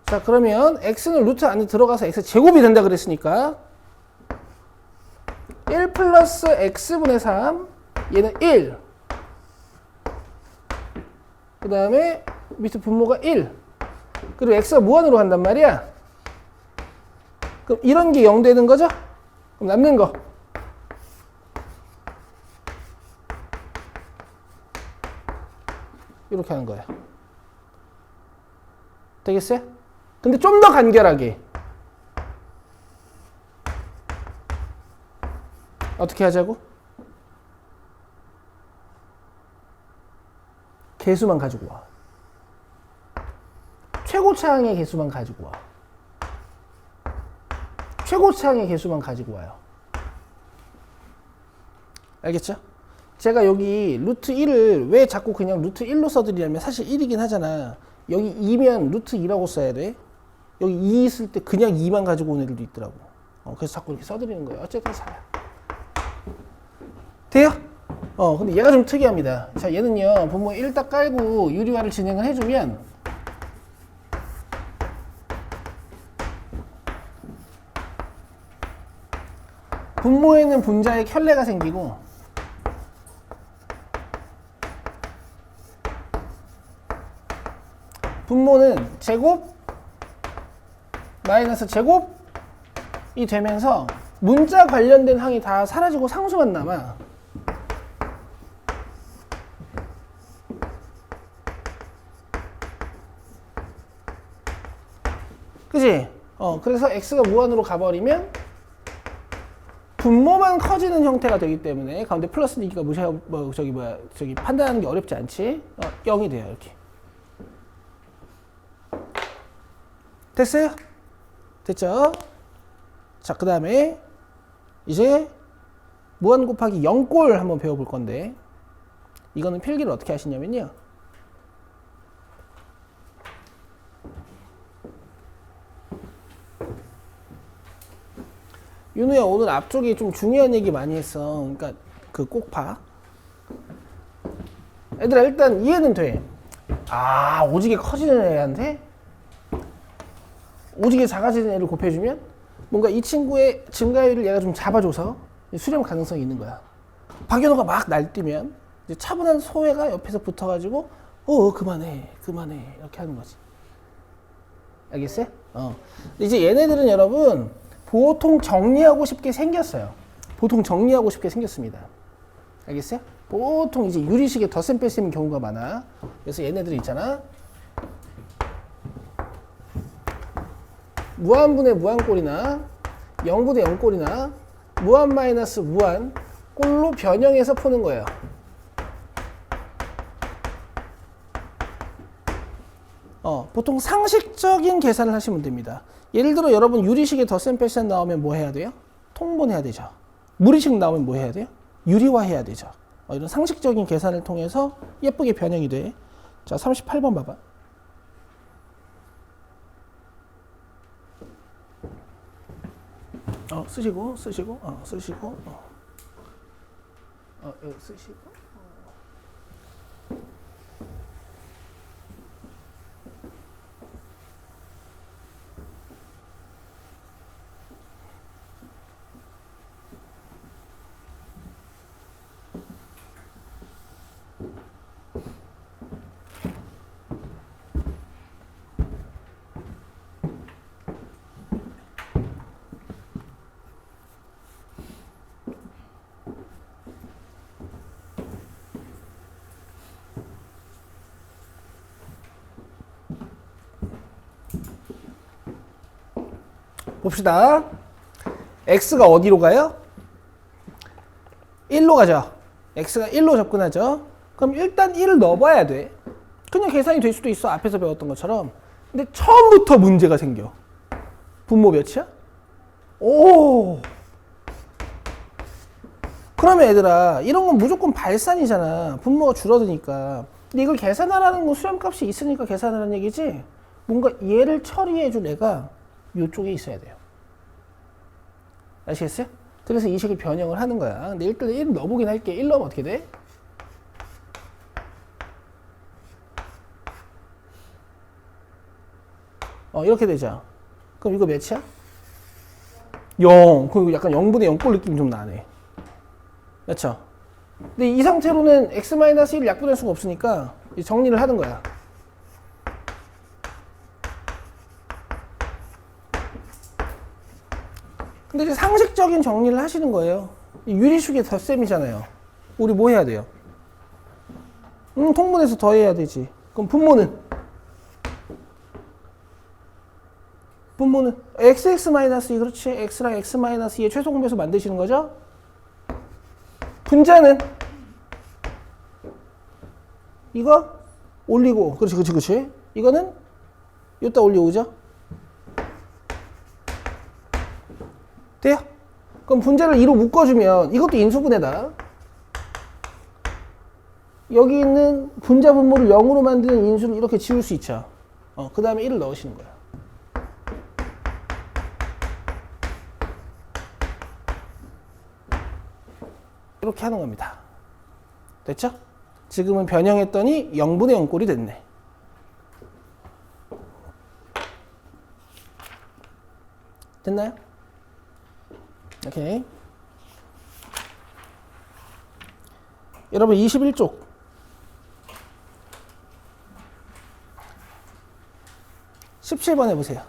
자, 그러면 x는 루트 안에 들어가서 x 제곱이 된다 그랬으니까 1 플러스 x분의 3 얘는 1. 그 다음에 밑에 분모가 1. 그리고 x가 무한으로 간단 말이야. 그럼 이런 게 0 되는 거죠? 그럼 남는 거 이렇게 하는 거야. 되겠어요? 근데 좀 더 간결하게 어떻게 하자고? 개수만 가지고 와. 최고차항의 개수만 가지고 와. 최고차항의 개수만 가지고 와요. 알겠죠? 제가 여기 루트 1을 왜 자꾸 그냥 루트 1로 써드리냐면 사실 1이긴 하잖아. 여기 2면 루트 2라고 써야 돼. 여기 2 있을 때 그냥 2만 가지고 온 애들도 있더라고. 그래서 자꾸 이렇게 써드리는 거예요. 어쨌든 4야. 돼요? 근데 얘가 좀 특이합니다. 자, 얘는요, 분모 1 딱 깔고 유리화를 진행을 해주면 분모에는 분자의 켤레가 생기고 분모는 제곱 마이너스 제곱이 되면서 문자 관련된 항이 다 사라지고 상수만 남아. 그치? 그래서 x가 무한으로 가버리면 분모만 커지는 형태가 되기 때문에 가운데 플러스니까 저기 판단하는 게 어렵지 않지? 0이 돼요. 이렇게. 됐어요? 됐죠? 자, 그 다음에 이제 무한 곱하기 0꼴 한번 배워볼 건데, 이거는 필기를 어떻게 하시냐면요. 윤우야, 오늘 앞쪽에 좀 중요한 얘기 많이 했어. 그러니까 그 꼭 봐. 얘들아, 일단 이해는 돼. 아, 오지게 커지는 애한테 오지게 작아지는 애를 곱해주면 뭔가 이 친구의 증가율을 얘가 좀 잡아줘서 수렴 가능성이 있는 거야. 박연호가 막 날뛰면 이제 차분한 소혜가 옆에서 붙어가지고 그만해 이렇게 하는 거지. 알겠어요? 이제 얘네들은 여러분 보통 정리하고 싶게 생겼어요. 보통 정리하고 싶게 생겼습니다. 알겠어요? 보통 이제 유리식의 덧셈 뺄셈인 경우가 많아. 그래서 얘네들 있잖아. 무한분의 무한꼴이나 0분의 0꼴이나 무한 마이너스 무한 꼴로 변형해서 푸는 거예요. 보통 상식적인 계산을 하시면 됩니다. 예를 들어 여러분 유리식의 덧셈 뺄셈 나오면 뭐 해야 돼요? 통분해야 되죠. 무리식 나오면 뭐 해야 돼요? 유리화해야 되죠. 이런 상식적인 계산을 통해서 예쁘게 변형이 돼. 자, 38번 봐봐. 쓰시고 여기 쓰시고. 봅시다. x가 어디로 가요? 1로 가죠. x가 1로 접근하죠. 그럼 일단 1을 넣어봐야 돼. 그냥 계산이 될 수도 있어. 앞에서 배웠던 것처럼. 근데 처음부터 문제가 생겨. 분모 몇이야? 오. 그러면 얘들아, 이런 건 무조건 발산이잖아. 분모가 줄어드니까. 근데 이걸 계산하라는 건 수렴값이 있으니까 계산하라는 얘기지. 뭔가 얘를 처리해줄 애가 이쪽에 있어야 돼요. 아시겠어요? 그래서 이 식을 변형을 하는 거야. 근데 일단 1 넣어보긴 할게. 1 넣으면 어떻게 돼? 이렇게 되죠. 그럼 이거 몇이야? 0. 그리고 약간 0분의 0꼴 느낌이 좀 나네. 그렇죠? 근데 이 상태로는 x-1을 약분할 수가 없으니까 정리를 하는 거야. 근데 이제 상식적인 정리를 하시는 거예요. 유리식의 덧셈이잖아요. 우리 뭐 해야 돼요? 통분해서 더해야 되지. 그럼 분모는 xx-2, 그렇지. x랑 x-2의 최소공배수 만드시는 거죠? 분자는 이거 올리고, 그렇지. 이거는 여기다 올려오죠? 돼요? 그럼 분자를 2로 묶어주면 이것도 인수분해다. 여기 있는 분자 분모를 0으로 만드는 인수를 이렇게 지울 수 있죠. 그 다음에 1을 넣으시는 거야. 이렇게 하는 겁니다. 됐죠? 지금은 변형했더니 0분의 0꼴이 됐네. 됐나요? 오케이. 여러분 21쪽. 17번 해보세요.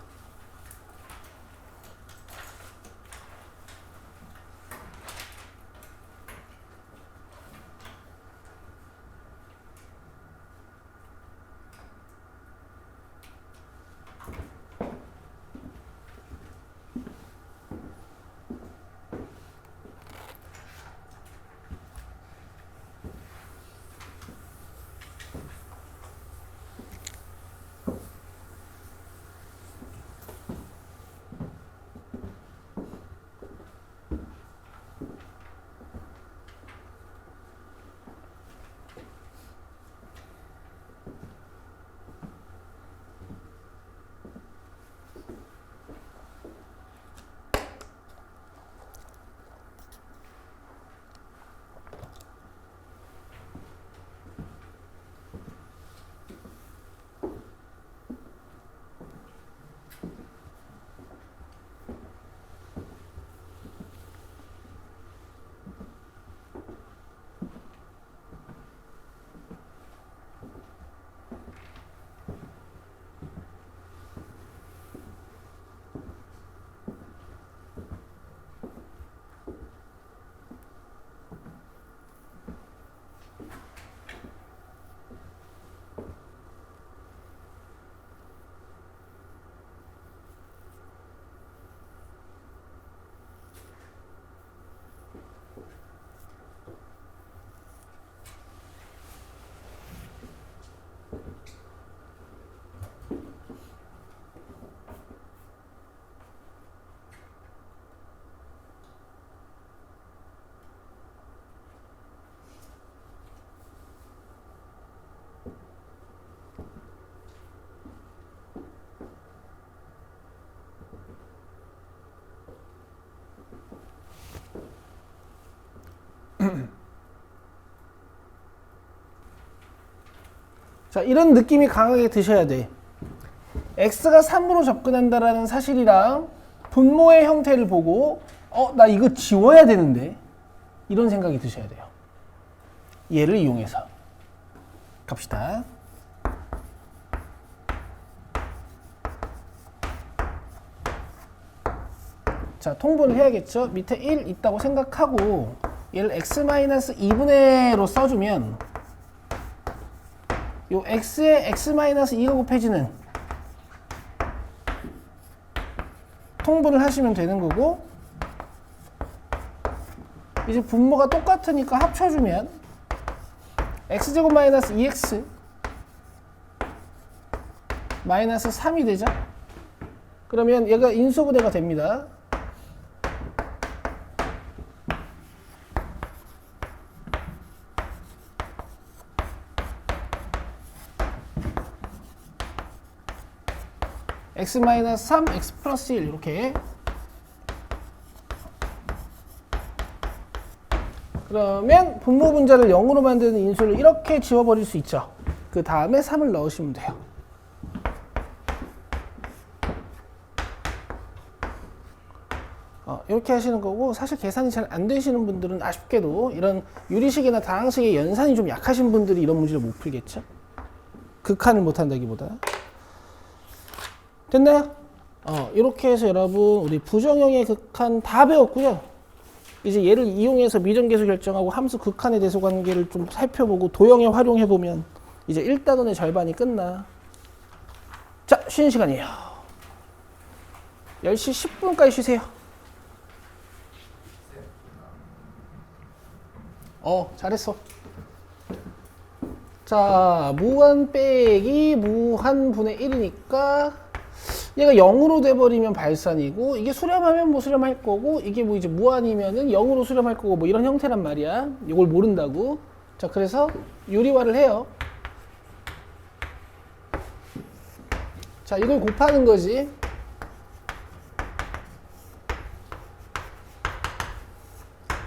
자, 이런 느낌이 강하게 드셔야 돼. x가 3으로 접근한다라는 사실이랑 분모의 형태를 보고 나 이거 지워야 되는데 이런 생각이 드셔야 돼요. 얘를 이용해서 갑시다. 자, 통분을 해야겠죠. 밑에 1 있다고 생각하고 얘를 x-2분의로 써주면 요 x에 x-2가 곱해지는 통분을 하시면 되는 거고, 이제 분모가 똑같으니까 합쳐주면 x제곱 마이너스 2x 마이너스 3이 되죠. 그러면 얘가 인수분해가 됩니다. x 마이너스 3, x 플러스 1 이렇게. 그러면 분모 분자를 0으로 만드는 인수를 이렇게 지워버릴 수 있죠. 그 다음에 3을 넣으시면 돼요. 이렇게 하시는 거고, 사실 계산이 잘 안 되시는 분들은 아쉽게도 이런 유리식이나 다항식의 연산이 좀 약하신 분들이 이런 문제를 못 풀겠죠. 극한을 못 한다기보다. 됐나요? 이렇게 해서 여러분 우리 부정형의 극한 다 배웠고요. 이제 얘를 이용해서 미정계수 결정하고 함수 극한의 대소 관계를 좀 살펴보고 도형에 활용해보면 이제 1단원의 절반이 끝나. 자, 쉬는 시간이에요. 10시 10분까지 쉬세요. 잘했어. 자, 무한 빼기 무한 분의 1이니까 얘가 0으로 돼버리면 발산이고, 이게 수렴하면 뭐 수렴할 거고, 이게 뭐 이제 무한이면은 0으로 수렴할 거고, 뭐 이런 형태란 말이야. 이걸 모른다고. 자, 그래서 유리화를 해요. 자, 이걸 곱하는 거지.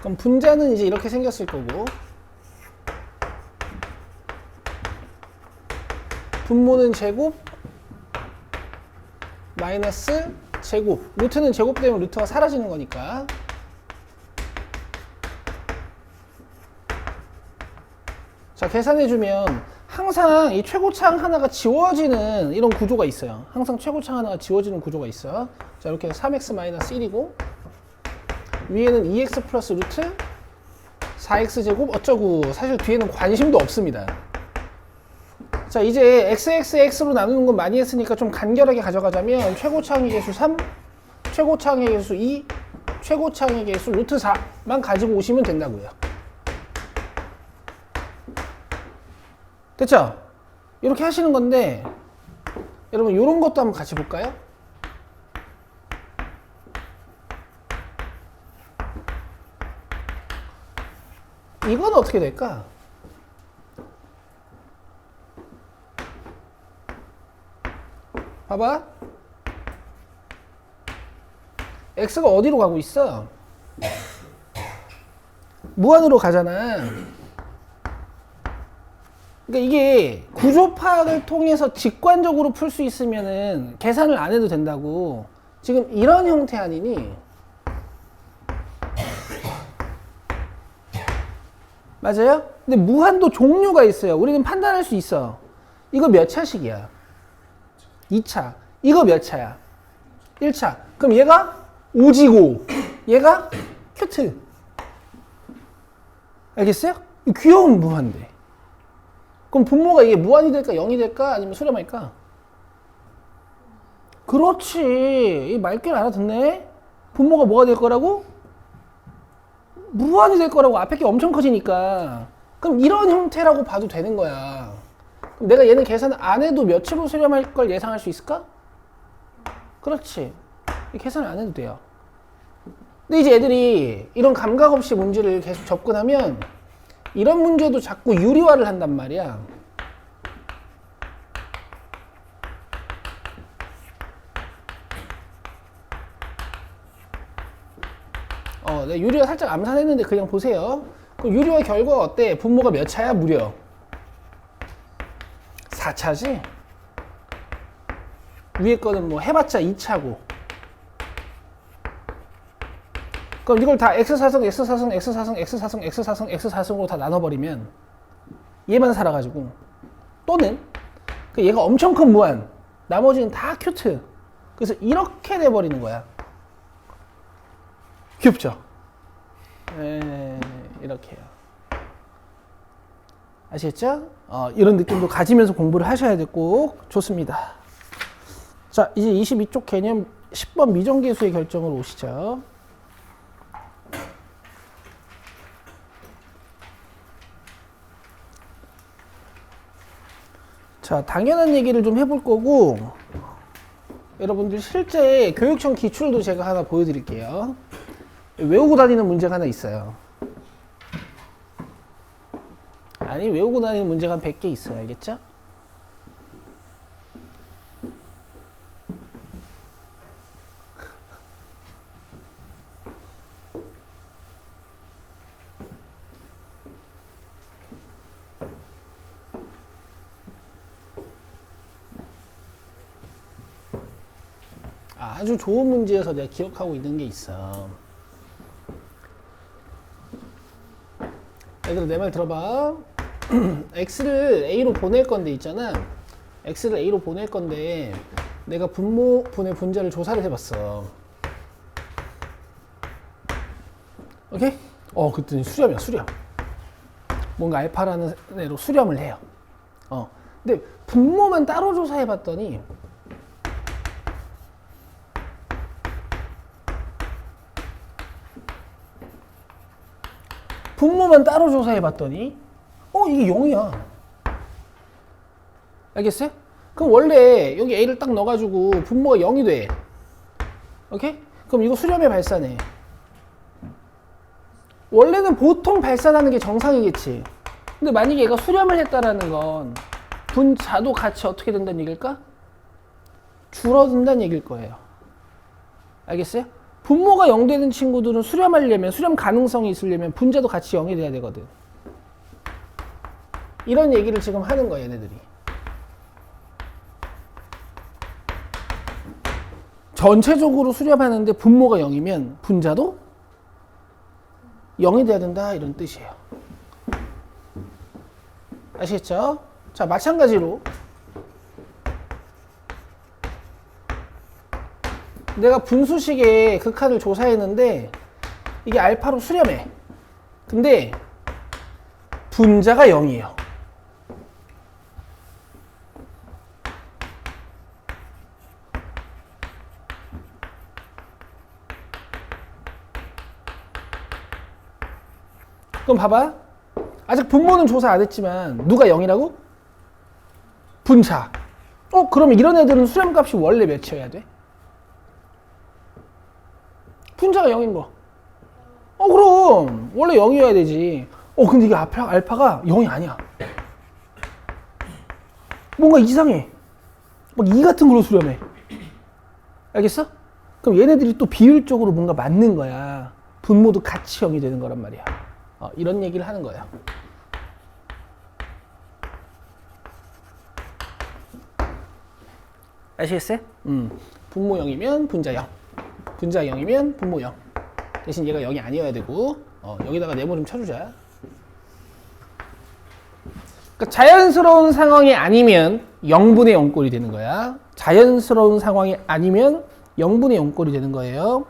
그럼 분자는 이제 이렇게 생겼을 거고, 분모는 제곱 마이너스 제곱, 루트는 제곱되면 루트가 사라지는 거니까. 자, 계산해주면 항상 이 최고차항 하나가 지워지는 이런 구조가 있어요. 항상 최고차항 하나가 지워지는 구조가 있어. 자, 이렇게 해서 3x 마이너스 1이고 위에는 2x 플러스 루트 4x 제곱 어쩌고, 사실 뒤에는 관심도 없습니다. 자, 이제 xxx로 나누는 건 많이 했으니까 좀 간결하게 가져가자면 최고차항의 개수 3, 최고차항의 개수 2, 최고차항의 개수 루트 4만 가지고 오시면 된다고요. 됐죠? 이렇게 하시는 건데, 여러분 이런 것도 한번 같이 볼까요? 이건 어떻게 될까? 봐봐. x가 어디로 가고 있어? 무한으로 가잖아. 그러니까 이게 구조 파악을 통해서 직관적으로 풀 수 있으면은 계산을 안 해도 된다고. 지금 이런 형태 아니니? 맞아요? 근데 무한도 종류가 있어요. 우리는 판단할 수 있어. 이거 몇 차식이야? 2차. 이거 몇 차야? 1차. 그럼 얘가 오지고 얘가 큐트. 알겠어요? 귀여운 무한대. 그럼 분모가 이게 무한이 될까 0이 될까 아니면 수렴할까? 그렇지. 이 말귀를 알아듣네. 분모가 뭐가 될 거라고? 무한이 될 거라고. 앞에 게 엄청 커지니까. 그럼 이런 형태라고 봐도 되는 거야. 그럼 내가 얘는 계산 안 해도 몇으로 수렴할 걸 예상할 수 있을까? 그렇지. 계산 안 해도 돼요. 근데 이제 애들이 이런 감각 없이 문제를 계속 접근하면 이런 문제도 자꾸 유리화를 한단 말이야. 내가 유리화 살짝 암산했는데 그냥 보세요. 그럼 유리화 결과가 어때? 분모가 몇 차야? 무려 4차지? 위에 거는 뭐 해봤자 2차고. 그럼 이걸 다 X사승, X사승, X사승, X사승, X사승, X사승으로 다 나눠버리면 얘만 살아가지고, 또는 얘가 엄청 큰 무한, 나머지는 다 큐트. 그래서 이렇게 돼버리는 거야. 귀엽죠? 이렇게요. 아시겠죠? 이런 느낌도 가지면서 공부를 하셔야 되고 좋습니다. 자, 이제 22쪽 개념 10번 미정계수의 결정으로 오시죠. 자, 당연한 얘기를 좀 해볼 거고, 여러분들 실제 교육청 기출도 제가 하나 보여드릴게요. 외우고 다니는 문제가 하나 있어요. 아니, 외우고 다니는 문제가 한 100개 있어요. 알겠죠? 아주 좋은 문제여서 내가 기억하고 있는 게 있어. 얘들아, 내 말 들어봐. x를 a로 보낼 건데 있잖아. x를 a로 보낼 건데 내가 분모, 분의 분자를 조사를 해봤어. 오케이? 그랬더니 수렴이야, 수렴. 뭔가 알파라는 애로 수렴을 해요. 근데 분모만 따로 조사해봤더니 분모만 따로 조사해봤더니 이게 0이야. 알겠어요? 그럼 원래 여기 a를 딱 넣어가지고 분모가 0이 돼. 오케이? 그럼 이거 수렴의 발산해. 원래는 보통 발산하는 게 정상이겠지. 근데 만약에 얘가 수렴을 했다라는 건 분자도 같이 어떻게 된다는 얘기일까? 줄어든다는 얘기일 거예요. 알겠어요? 분모가 0 되는 친구들은 수렴하려면, 수렴 가능성이 있으려면 분자도 같이 0이 돼야 되거든. 이런 얘기를 지금 하는 거야, 얘네들이. 전체적으로 수렴하는데 분모가 0이면 분자도 0이 돼야 된다, 이런 뜻이에요. 아시겠죠? 자, 마찬가지로 내가 분수식의 극한을 조사했는데 이게 알파로 수렴해. 근데 분자가 0이에요. 그럼 봐봐. 아직 분모는 조사 안 했지만 누가 0이라고? 분자. 그러면 이런 애들은 수렴값이 원래 몇이어야 돼? 분자가 0인 거. 그럼 원래 0이어야 되지. 근데 이게 알파가 0이 아니야. 뭔가 이상해. 막 2 같은 걸로 수렴해. 알겠어? 그럼 얘네들이 또 비율적으로 뭔가 맞는 거야. 분모도 같이 0이 되는 거란 말이야. 이런 얘기를 하는 거예요. 아시겠어요? 분모 0이면 분자 0. 분자 0이면 분모 0. 대신 얘가 0이 아니어야 되고, 여기다가 네모 좀 쳐주자. 그러니까 자연스러운 상황이 아니면 0분의 0꼴이 되는 거야. 자연스러운 상황이 아니면 0분의 0꼴이 되는 거예요.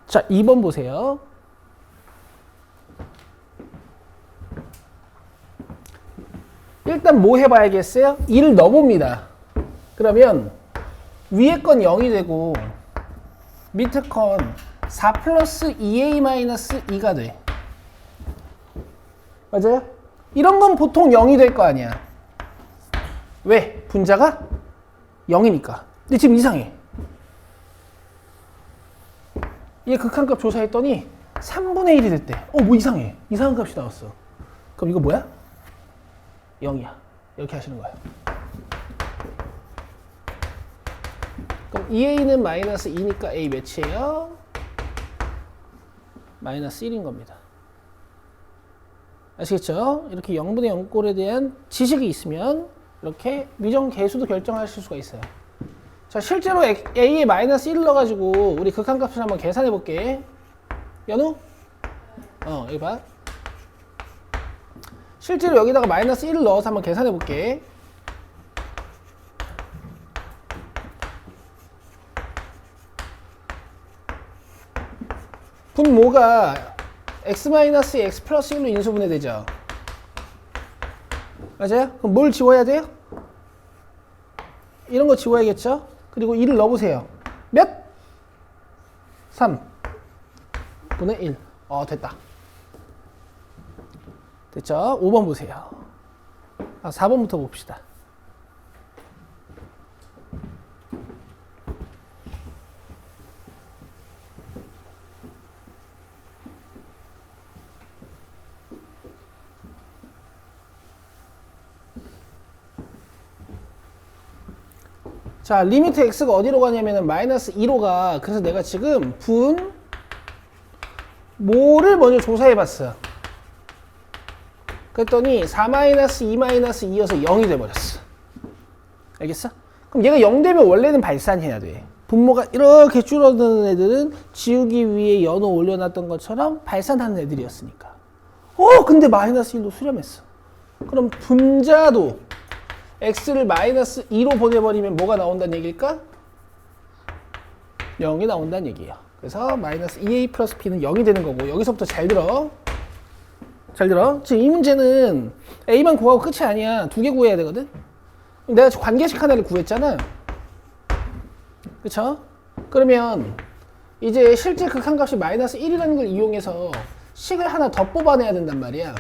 자, 2번 보세요. 일단 뭐 해봐야겠어요? 2를 넣어봅니다. 그러면 위에 건 0이 되고 밑에 건 4 플러스 2a-2가 돼. 맞아요? 이런 건 보통 0이 될 거 아니야. 왜? 분자가 0이니까. 근데 지금 이상해. 얘 극한값 조사했더니 3분의 1이 됐대. 뭐 이상해. 이상한 값이 나왔어. 그럼 이거 뭐야? 0이야. 이렇게 하시는 거예요. 그럼 2a는 마이너스 2니까 a 몇이에요? 마이너스 1인 겁니다. 아시겠죠? 이렇게 0분의 0꼴에 대한 지식이 있으면 이렇게 미정 계수도 결정하실 수가 있어요. 자, 실제로 a에 마이너스 1을 넣어가지고 우리 극한값을 한번 계산해 볼게. 연우? 여기 봐. 실제로 여기다가 마이너스 1을 넣어서 한번 계산해 볼게. 분모가 x-x 플러스 1로 인수분해되죠. 맞아요? 그럼 뭘 지워야 돼요? 이런 거 지워야겠죠? 그리고 1을 넣어보세요. 몇? 3 분의 1. 됐다. 됐죠? 5번 보세요. 4번부터 봅시다. 자, 리미트 x가 어디로 가냐면은 마이너스 2로 가. 그래서 내가 지금 분모를 먼저 조사해 봤어. 그랬더니 4-2-2여서 0이 돼버렸어. 알겠어? 그럼 얘가 0 되면 원래는 발산해야 돼. 분모가 이렇게 줄어드는 애들은 지우기 위해 연호 올려놨던 것처럼 발산하는 애들이었으니까. 근데 마이너스 1로 수렴했어. 그럼 분자도 x를 마이너스 2로 보내버리면 뭐가 나온다는 얘기일까? 0이 나온다는 얘기예요. 그래서 마이너스 2a 플러스 b는 0이 되는 거고, 여기서부터 잘 들어. 잘 들어. 지금 이 문제는 a만 구하고 끝이 아니야. 2개 구해야 되거든. 내가 관계식 하나를 구했잖아. 그쵸? 그러면 이제 실제 극한값이 마이너스 1이라는 걸 이용해서 식을 하나 더 뽑아내야 된단 말이야.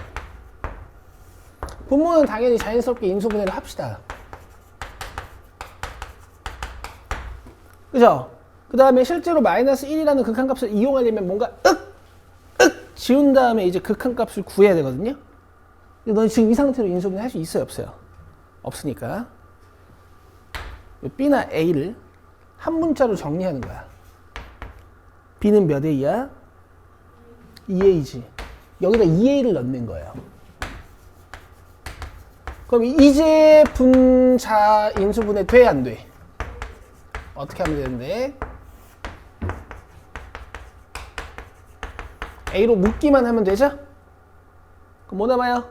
분모는 당연히 자연스럽게 인수분해를 합시다. 그죠? 그 다음에 실제로 마이너스 1이라는 극한값을 이용하려면 뭔가 지운 다음에 이제 극한값을 구해야 되거든요. 근데 넌 지금 이 상태로 인수분해 할 수 있어요, 없어요? 없으니까 b나 a를 한 문자로 정리하는 거야. b는 몇 a야? 2a지. 여기다 2a를 넣는 거예요. 그럼 이제 분자 인수분해 돼, 안 돼? 어떻게 하면 되는데? a로 묶기만 하면 되죠? 그럼 뭐 남아요?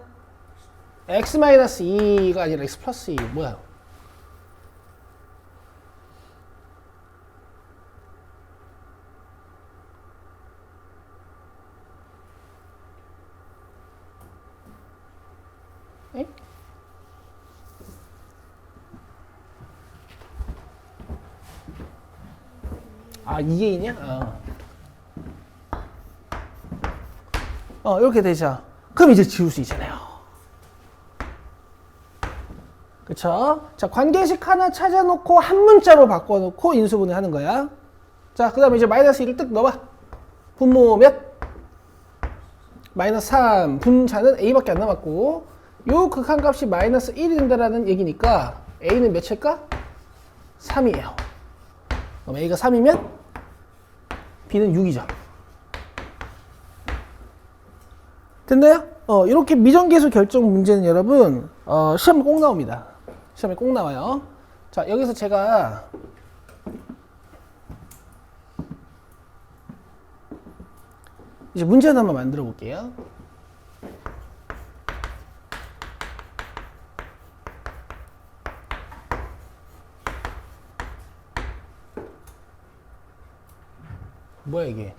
x-2가 아니라 x 플러스 2. 뭐야? 에? 이게 있냐? 이렇게 되죠. 그럼 이제 지울 수 있잖아요. 그쵸? 자, 관계식 하나 찾아놓고 한 문자로 바꿔놓고 인수분해 하는 거야. 자, 그 다음에 이제 마이너스 1을 뜩 넣어봐. 분모 몇? 마이너스 3. 분자는 a밖에 안 남았고, 요 극한값이 마이너스 1이 된다라는 얘기니까 a는 몇일까? 3이에요. 그럼 a가 3이면 b는 6이죠. 됐나요? 이렇게 미정계수 결정 문제는 여러분 시험에 꼭 나옵니다. 시험에 꼭 나와요. 자, 여기서 제가 이제 문제 하나만 만들어 볼게요. 뭐야 이게?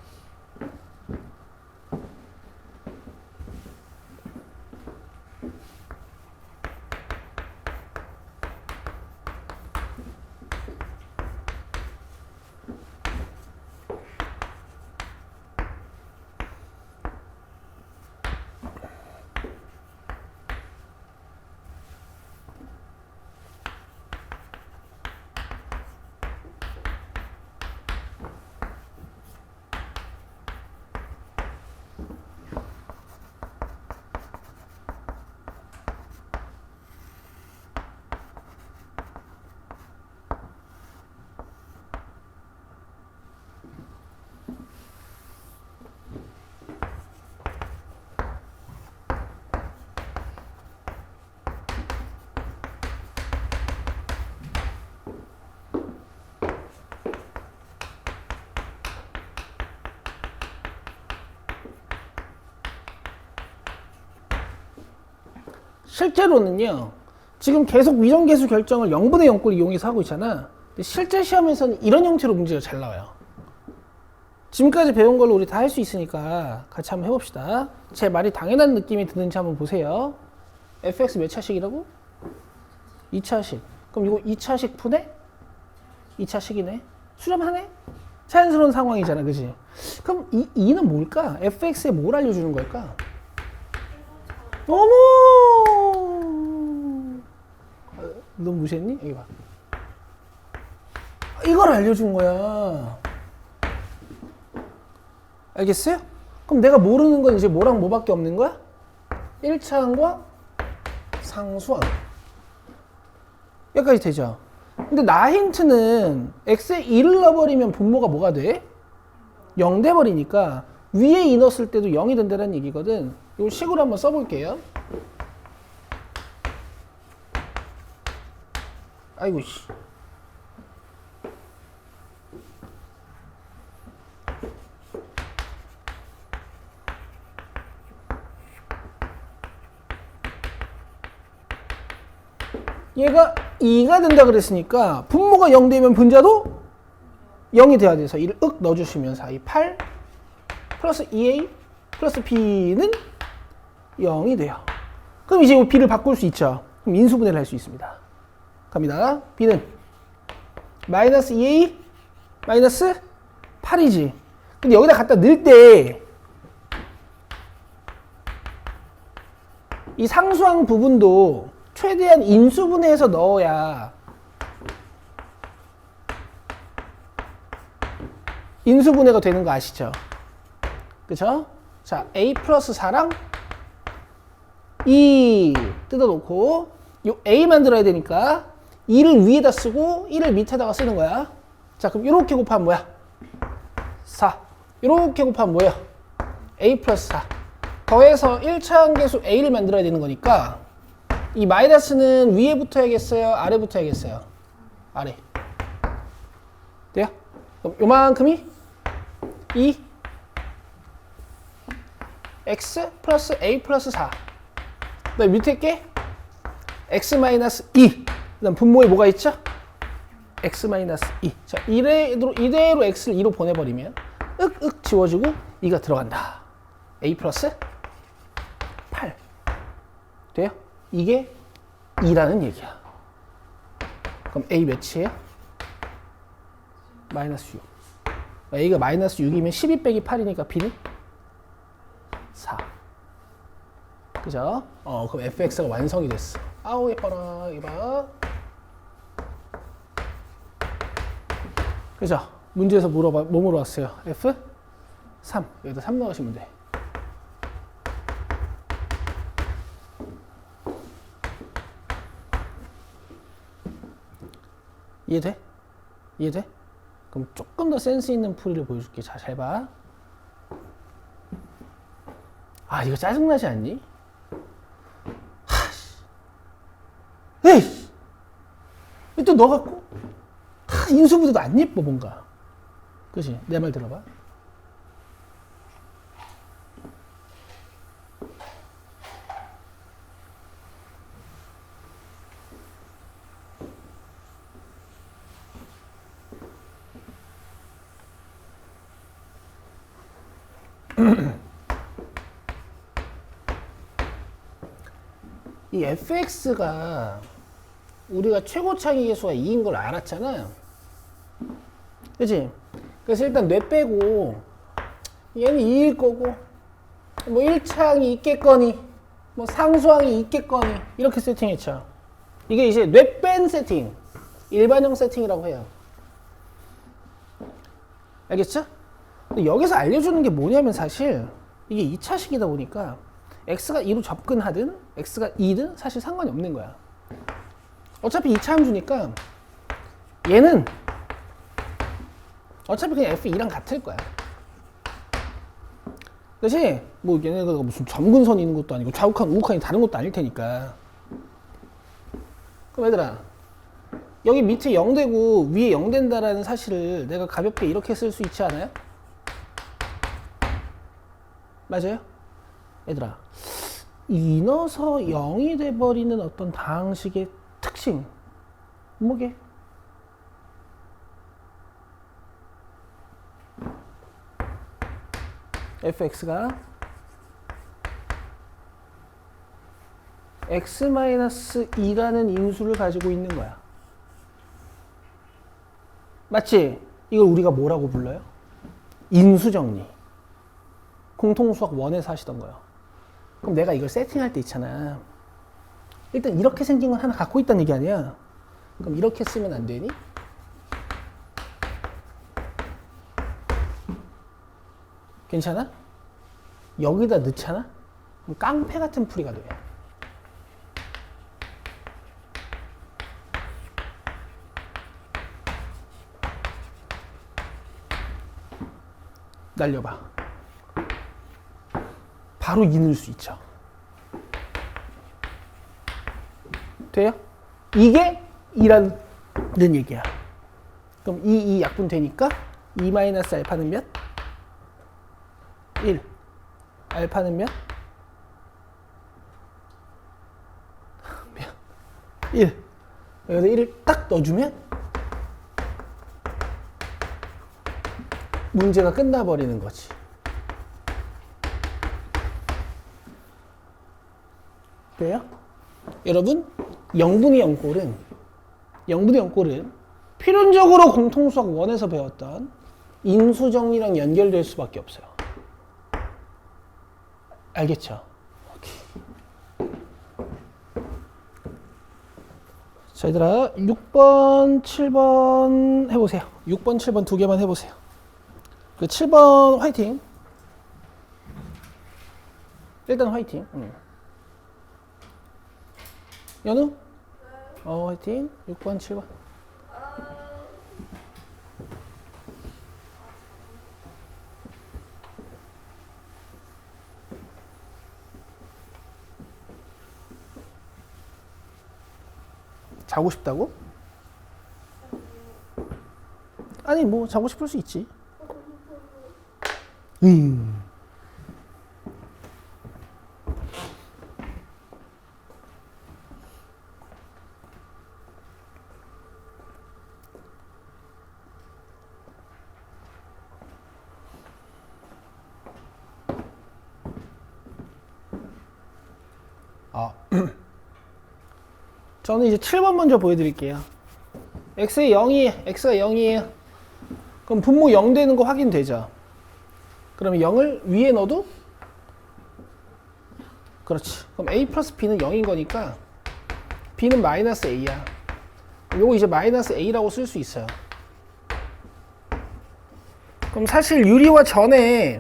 실제로는요. 지금 계속 위정계수 결정을 0분의 0꼴 이용해서 하고 있잖아. 근데 실제 시험에서는 이런 형태로 문제가 잘 나와요. 지금까지 배운 걸로 우리 다 할 수 있으니까 같이 한번 해봅시다. 제 말이 당연한 느낌이 드는지 한번 보세요. fx 몇 차식이라고? 2차식. 그럼 이거 2차식 푸네? 2차식이네. 수렴하네? 자연스러운 상황이잖아, 그지? 그럼 이 2는 뭘까? fx에 뭘 알려주는 걸까? 어머! 너 무시했니? 여기 봐. 이걸 알려준 거야. 알겠어요? 그럼 내가 모르는 건 이제 뭐랑 뭐밖에 없는 거야? 1차항과 상수항. 여기까지 되죠? 근데 나 힌트는 x에 2를 넣어버리면 분모가 뭐가 돼? 0 돼버리니까 위에 2 넣었을 때도 0이 된다는 얘기거든. 이거 식으로 한번 써볼게요. 아이고 씨. 얘가 2가 된다 그랬으니까 분모가 0 되면 분자도 0이 돼야 돼서 2를 윽 넣어주시면 4, 2, 8 플러스 2a 플러스 b는 0이 돼요. 그럼 이제 이 b를 바꿀 수 있죠. 그럼 인수분해를 할 수 있습니다. 갑니다. b는 마이너스 2a 마이너스 8이지. 근데 여기다 갖다 넣을 때 이 상수항 부분도 최대한 인수분해해서 넣어야 인수분해가 되는 거 아시죠? 그쵸? 자, a 플러스 4랑 2 뜯어놓고 요 a 만들어야 되니까 2를 위에다 쓰고 1을 밑에다가 쓰는 거야. 자, 그럼 이렇게 곱하면 뭐야? 4. 이렇게 곱하면 뭐야? a 플러스 4. 더해서 1차항 계수 a를 만들어야 되는 거니까 이 마이너스는 위에 붙어야겠어요? 아래 붙어야겠어요? 아래. 돼요? 그럼 요만큼이 2 x 플러스 a 플러스 4. 그다음 밑에 게 x 마이너스 2. 그다음 분모에 뭐가 있죠? x 마이너스 2. 자, 이대로 x를 2로 보내버리면 윽윽 지워지고 2가 들어간다. a 플러스 8. 돼요? 이게 2라는 얘기야. 그럼 a 몇이에요? 마이너스 6. a가 마이너스 6이면 12 빼기 8이니까 b는 4. 그죠? 그럼 fx가 완성이 됐어. 아우 예뻐라. 이봐. 그죠? 문제에서 뭐 물어봤어요? f? 3. 여기다 3 넣으시면 돼. 이해돼? 이해돼? 그럼 조금 더 센스 있는 풀이를 보여줄게. 자, 잘 봐. 아, 이거 짜증나지 않니? 하씨. 에이! 또 너 갖고? 인수분해도 안 예뻐, 뭔가. 그치? 내 말 들어봐. 이 fx가 우리가 최고차기 계수가 2인 걸 알았잖아요. 그치? 그래서 일단 뇌 빼고 얘는 2일 거고 뭐 1차항이 있겠거니 뭐 상수항이 있겠거니 이렇게 세팅했죠. 이게 이제 뇌 뺀 세팅, 일반형 세팅이라고 해요. 알겠죠? 근데 여기서 알려주는 게 뭐냐면 사실 이게 2차식이다 보니까 x가 2로 접근하든 x가 2든 사실 상관이 없는 거야. 어차피 2차 함수니까 얘는 어차피 그냥 f2랑 같을 거야. 대신 뭐 얘네가 무슨 점근선이 있는 것도 아니고 좌우칸, 우우칸이 다른 것도 아닐 테니까. 그럼 얘들아 여기 밑에 0 되고 위에 0 된다라는 사실을 내가 가볍게 이렇게 쓸 수 있지 않아요? 맞아요? 얘들아 이 넣어서 0이 돼버리는 어떤 다항식의 특징. 뭐게? fx가 x-2라는 인수를 가지고 있는 거야. 맞지? 이걸 우리가 뭐라고 불러요? 인수정리. 공통수학 1에서 하시던 거요. 그럼 내가 이걸 세팅할 때 있잖아. 일단 이렇게 생긴 건 하나 갖고 있다는 얘기 아니야. 그럼 이렇게 쓰면 안 되니? 괜찮아? 여기다 넣잖아? 그럼 깡패 같은 풀이가 돼. 날려봐. 바로 이 넣을 수 있죠. 돼요? 이게 2라는 얘기야. 그럼 이 약분 되니까 2-알파는 몇? 1. 알파는 몇? 1. 여기다 1을 딱 넣어주면 문제가 끝나버리는 거지. 돼요? 여러분, 0분의 0꼴은 필연적으로 공통수학 1에서 배웠던 인수정리랑 연결될 수밖에 없어요. 알겠죠? 오케이. 자, 얘들아, 6번, 7번 해보세요. 6번, 7번 두 개만 해보세요. 그 7번 화이팅. 일단 화이팅. 연우? 화이팅. 6번, 7번. 자고 싶다고? 아니, 뭐, 자고 싶을 수 있지. 저는 이제 7번 먼저 보여드릴게요. x가 0이에요. 그럼 분모 0 되는 거 확인되죠? 그러면 0을 위에 넣어도? 그렇지. 그럼 a 플러스 b는 0인 거니까 b는 마이너스 a야. 요거 이제 마이너스 a라고 쓸 수 있어요. 그럼 사실 유리화 전에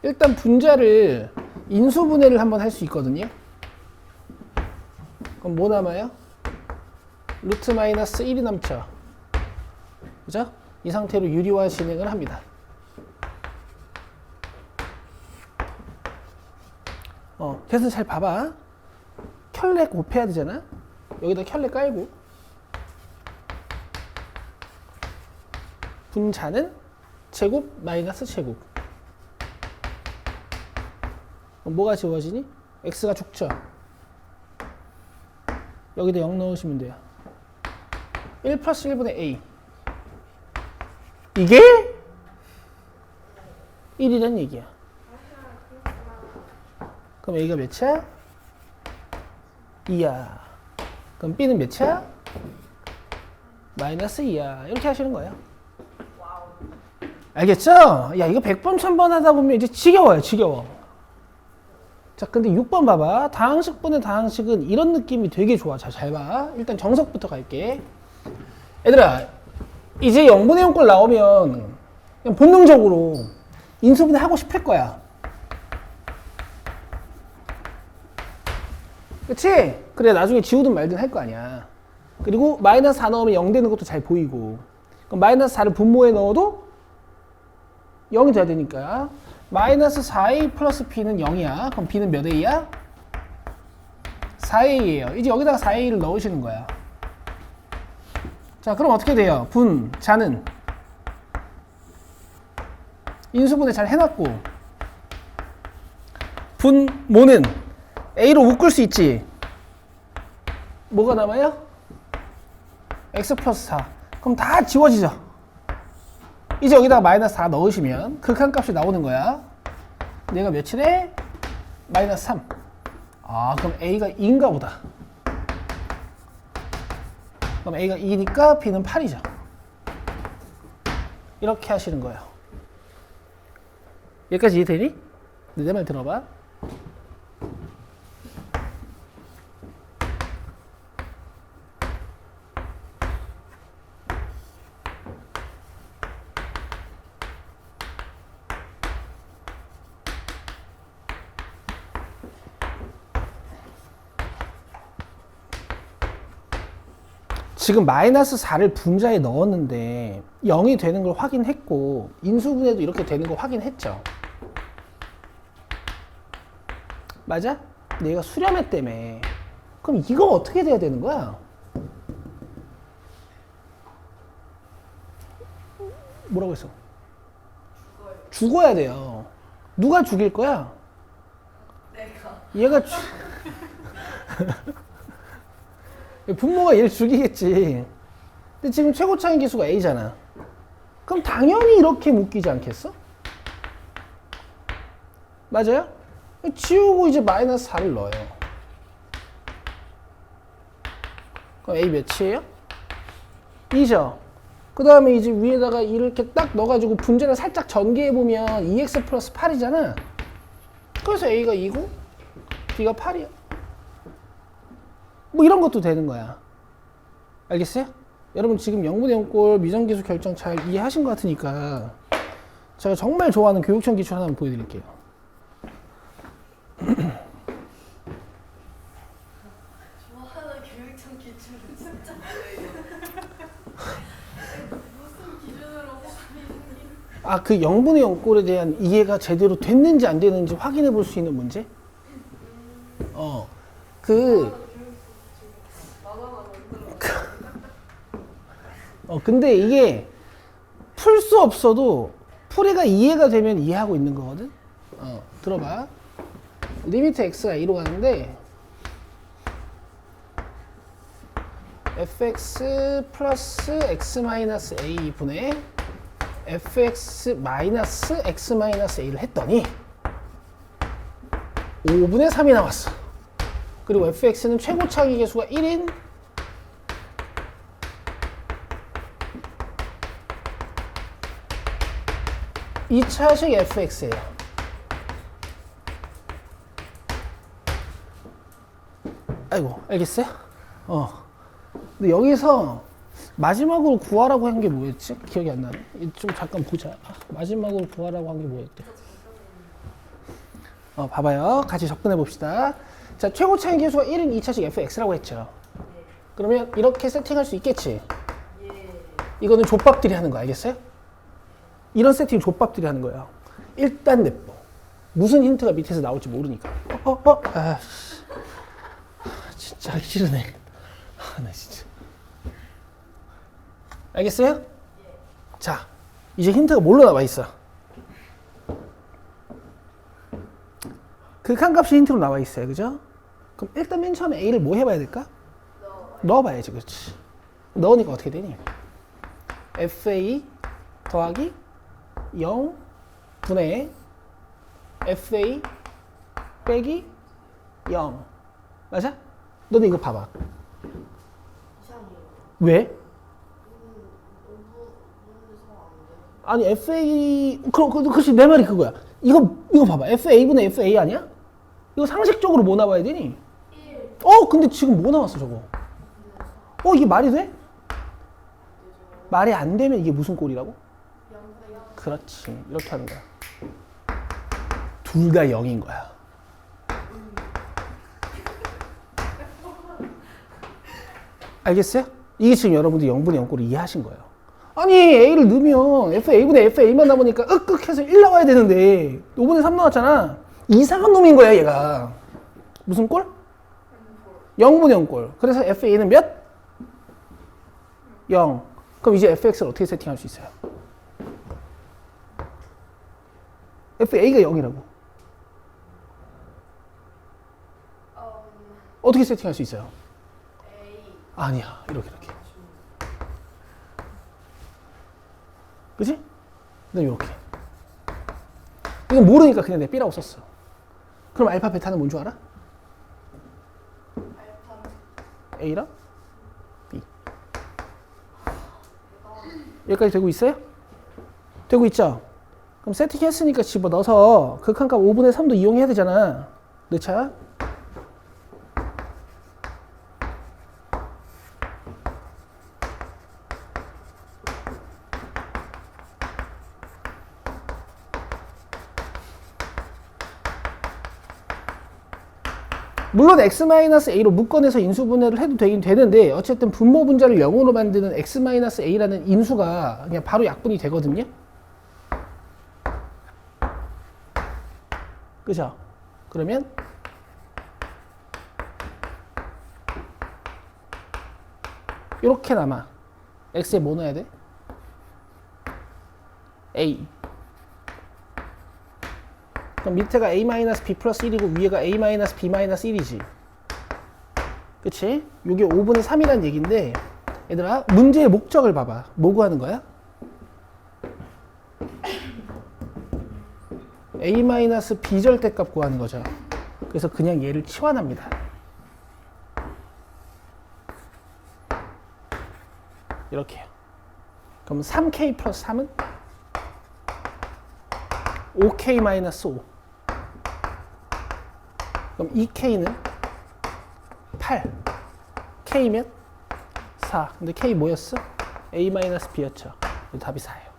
일단 분자를 인수분해를 한번 할 수 있거든요. 그럼 뭐 남아요? 루트 마이너스 1이 남죠. 그죠? 이 상태로 유리화 진행을 합니다. 그래서 잘 봐봐. 켤레 곱해야 되잖아. 여기다 켤레 깔고 분자는 제곱 마이너스 제곱. 그럼 뭐가 지워지니? x가 죽죠. 여기다 0 넣으시면 돼요. 1 플러스 1분의 a. 이게 1이란 얘기야. 그럼 a가 몇이야? 2야. 그럼 b는 몇이야? 마이너스 2야. 이렇게 하시는 거예요. 알겠죠? 야, 이거 100번, 1000번 하다 보면 이제 지겨워요, 지겨워. 자, 근데 6번 봐봐. 다항식분의 다항식은 이런 느낌이 되게 좋아. 자, 잘 봐. 일단 정석부터 갈게. 얘들아, 이제 0분의 0꼴 나오면 그냥 본능적으로 인수분해 하고 싶을 거야. 그치? 그래, 나중에 지우든 말든 할 거 아니야. 그리고 마이너스 4 넣으면 0 되는 것도 잘 보이고. 그럼 마이너스 4를 분모에 넣어도 0이 돼야 되니까. 마이너스 4a 플러스 b는 0이야. 그럼 b는 몇 a야? 4a예요. 이제 여기다가 4a를 넣으시는 거야. 자, 그럼 어떻게 돼요? 분자는 인수분해 잘 해놨고 분모는 A로 묶을 수 있지. 뭐가 남아요? X 플러스 4. 그럼 다 지워지죠. 이제 여기다가 마이너스 4 넣으시면 극한값이 나오는 거야. 얘가 몇이래? 마이너스 3. 아, 그럼 A가 2인가 보다. 그럼 A가 2니까 B는 8이죠. 이렇게 하시는 거예요. 여기까지 이해되니? 내 말 들어봐. 지금 마이너스 4를 분자에 넣었는데 0이 되는 걸 확인했고 인수분해도 이렇게 되는 거 확인했죠. 맞아? 얘가 수렴했 때문에. 그럼 이거 어떻게 돼야 되는 거야? 뭐라고 했어? 죽어야 돼요. 누가 죽일 거야? 내가. 얘가 분모가 얘를 죽이겠지. 근데 지금 최고차의 기수가 A잖아. 그럼 당연히 이렇게 묶이지 않겠어? 맞아요? 지우고 이제 마이너스 4를 넣어요. 그럼 A 몇이에요? 2죠. 그 다음에 이제 위에다가 이렇게 딱 넣어가지고 분자를 살짝 전개해보면 2x 플러스 8이잖아. 그래서 A가 2고 B가 8이야. 뭐 이런 것도 되는 거야. 알겠어요? 여러분 지금 0분의 0꼴 미정기수 결정 잘 이해하신 것 같으니까 제가 정말 좋아하는 교육청 기출 하나 보여드릴게요. 좋아하는 교육청 기준은 진짜 뭐예요? 무슨 기준으로 뽑히는 아, 그 0분의 0꼴에 대한 이해가 제대로 됐는지 안 되는지 확인해 볼 수 있는 문제? 근데 이게 풀 수 없어도 풀이가 이해가 되면 이해하고 있는 거거든? 들어봐. 리미트 x가 a로 가는데 fx 플러스 x 마이너스 a 분의 fx 마이너스 x 마이너스 a를 했더니 5분의 3이 나왔어. 그리고 fx는 최고차기 계수가 1인 2차식 fx예요. 아이고, 알겠어요? 근데 여기서 마지막으로 구하라고 한 게 뭐였지? 기억이 안 나네. 좀 잠깐 보자. 마지막으로 구하라고 한 게 뭐였대? 봐봐요. 같이 접근해 봅시다. 자, 최고차의 계수가 1인 2차식 fx라고 했죠. 그러면 이렇게 세팅할 수 있겠지? 이거는 족밥들이 하는 거 알겠어요? 이런 세팅 족밥들이 하는 거예요. 일단 냅둬. 무슨 힌트가 밑에서 나올지 모르니까. 진짜 하기 싫으네. 나 진짜. 알겠어요? 자, 이제 힌트가 뭘로 나와 있어? 극한값이 힌트로 나와 있어요. 그죠? 그럼 일단 맨 처음에 A를 뭐 해봐야 될까? 넣어봐야지. 그렇지. 넣으니까 어떻게 되니? FA 더하기 0 분의 FA 빼기 0. 맞아? 너네 이거 봐봐. 이상해요. 왜? 아니 FA 그렇지 내 말이 그거야. 이거 봐봐. FA분의 FA 아니야? 이거 상식적으로 뭐 나와야 되니? 1. 근데 지금 뭐 나왔어 저거? 이게 말이 돼? 말이 안 되면 이게 무슨 꼴이라고? 0분의 0. 그렇지. 이렇게 하는 거야. 둘 다 0인 거야. 알겠어요? 이게 지금 여러분들 0분의 0꼴을 이해하신 거예요. 아니 A를 넣으면 FA분의 FA만 나오니까 해서 1 나와야 되는데 5분의 3 나왔잖아. 이상한 놈인 거야 얘가. 무슨 꼴? 0분의 0꼴. 그래서 FA는 몇? 0. 그럼 이제 FX를 어떻게 세팅할 수 있어요? FA가 0이라고. 어떻게 세팅할 수 있어요? A. 아니야. 이렇게. 그치? 그다음 이렇게. 이건 모르니까 그냥 내 B라고 썼어. 그럼 알파 베타는 뭔 줄 알아? 알파. A랑 B. 여기까지 되고 있어요? 되고 있죠? 그럼 세팅했으니까 집어넣어서 극한값 5분의 3도 이용해야 되잖아. 넣자. 물론 x-a로 묶어내서 인수분해를 해도 되긴 되는데 어쨌든 분모 분자를 0으로 만드는 x-a라는 인수가 그냥 바로 약분이 되거든요. 그죠? 그러면 이렇게 남아. x에 뭐 넣어야 돼? a. 그럼 밑에가 a-b 플러스 1이고 위에가 a-b 마이너스 1이지. 그치? 이게 5분의 3이란 얘기인데 얘들아 문제의 목적을 봐봐. 뭐 구하는 거야? a-b 절대값 구하는 거죠. 그래서 그냥 얘를 치환합니다. 이렇게요. 그럼 3k 플러스 3은 5k 마이너스 5. 그럼 2k는 8. k면 4. 근데 k 뭐였어? a-b였죠. 답이 4예요.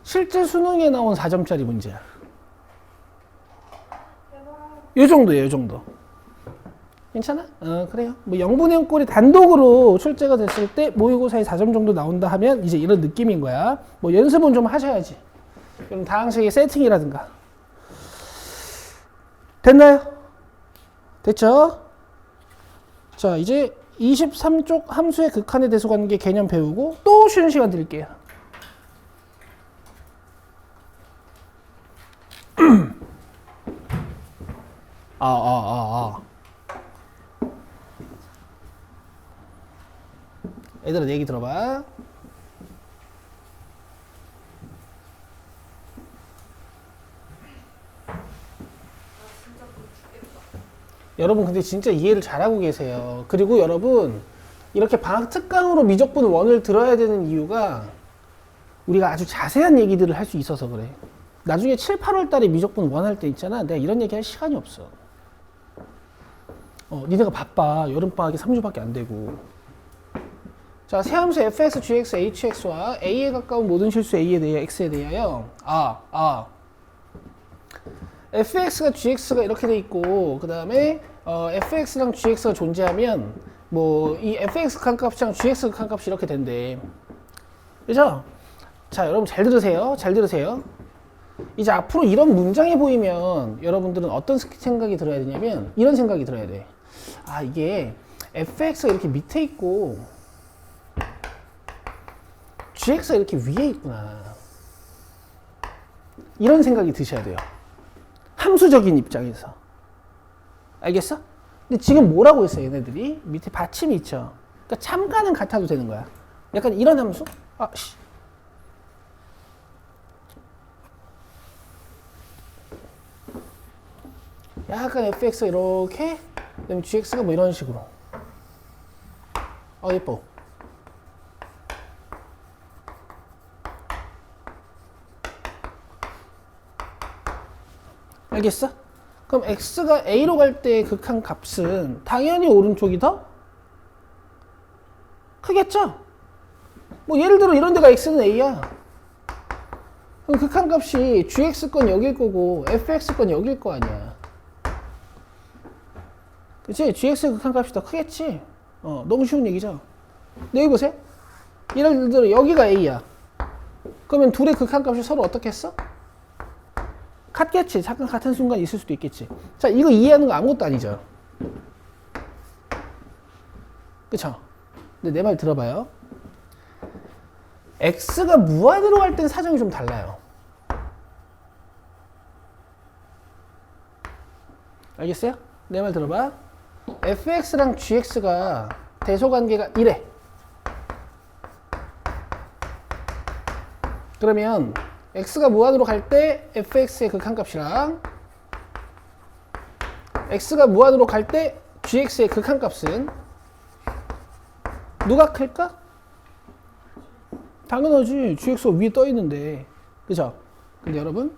실제 수능에 나온 4점짜리 문제야. 요 정도예요, 요 정도. 괜찮아? 그래요. 뭐 0분의 0 꼴이 단독으로 출제가 됐을 때 모의고사에 4점 정도 나온다 하면 이제 이런 느낌인 거야. 뭐 연습은 좀 하셔야지. 그럼 다항식의 세팅이라든가. 됐나요? 됐죠? 자, 이제 23쪽 함수의 극한의 대소관계 개념 배우고 또 쉬는 시간 드릴게요. 얘들아, 내 얘기 들어봐. 여러분 근데 진짜 이해를 잘하고 계세요. 그리고 여러분 이렇게 방학 특강으로 미적분 1을 들어야 되는 이유가 우리가 아주 자세한 얘기들을 할 수 있어서 그래. 나중에 7, 8월 달에 미적분 1 할 때 있잖아. 내가 이런 얘기 할 시간이 없어. 니네가 바빠. 여름방학이 3주밖에 안 되고. 자, 세함수 fx, gx, hx와 a에 가까운 모든 실수 a에 대해 x에 대하여 fx가 gx가 이렇게 돼 있고 그 다음에 fx랑 gx가 존재하면 뭐 이 fx 극한값이랑 gx 극한값이 이렇게 된대. 그죠? 자, 여러분 잘 들으세요. 잘 들으세요. 이제 앞으로 이런 문장이 보이면 여러분들은 어떤 생각이 들어야 되냐면 이런 생각이 들어야 돼. 아, 이게 fx가 이렇게 밑에 있고 gx가 이렇게 위에 있구나. 이런 생각이 드셔야 돼요. 함수적인 입장에서. 알겠어? 근데 지금 뭐라고 했어, 얘네들이? 밑에 받침이 있죠. 그러니까 참가는 같아도 되는 거야. 약간 이런 함수? 약간 fx가 이렇게, 그다음에 gx가 뭐 이런 식으로. 예뻐. 알겠어? 그럼 x가 a로 갈 때 극한 값은 당연히 오른쪽이 더 크겠죠? 뭐 예를 들어 이런 데가 x는 a야. 그럼 극한 값이 gx 건 여길 거고 fx 건 여길 거 아니야. 그치? gx의 극한 값이 더 크겠지? 너무 쉬운 얘기죠? 근데 여기 보세요. 예를 들어 여기가 a야. 그러면 둘의 극한 값이 서로 어떻게 했어? 같겠지. 잠깐 같은 순간 있을 수도 있겠지. 자, 이거 이해하는 거 아무것도 아니죠. 그쵸? 근데 내 말 들어봐요. x가 무한으로 갈 땐 사정이 좀 달라요. 알겠어요? 내 말 들어봐. fx랑 gx가 대소관계가 이래. 그러면 x가 무한으로 갈 때 fx의 극한값이랑 x가 무한으로 갈 때 gx의 극한값은 누가 클까? 당연하지. gx가 위에 떠 있는데. 그죠? 근데 여러분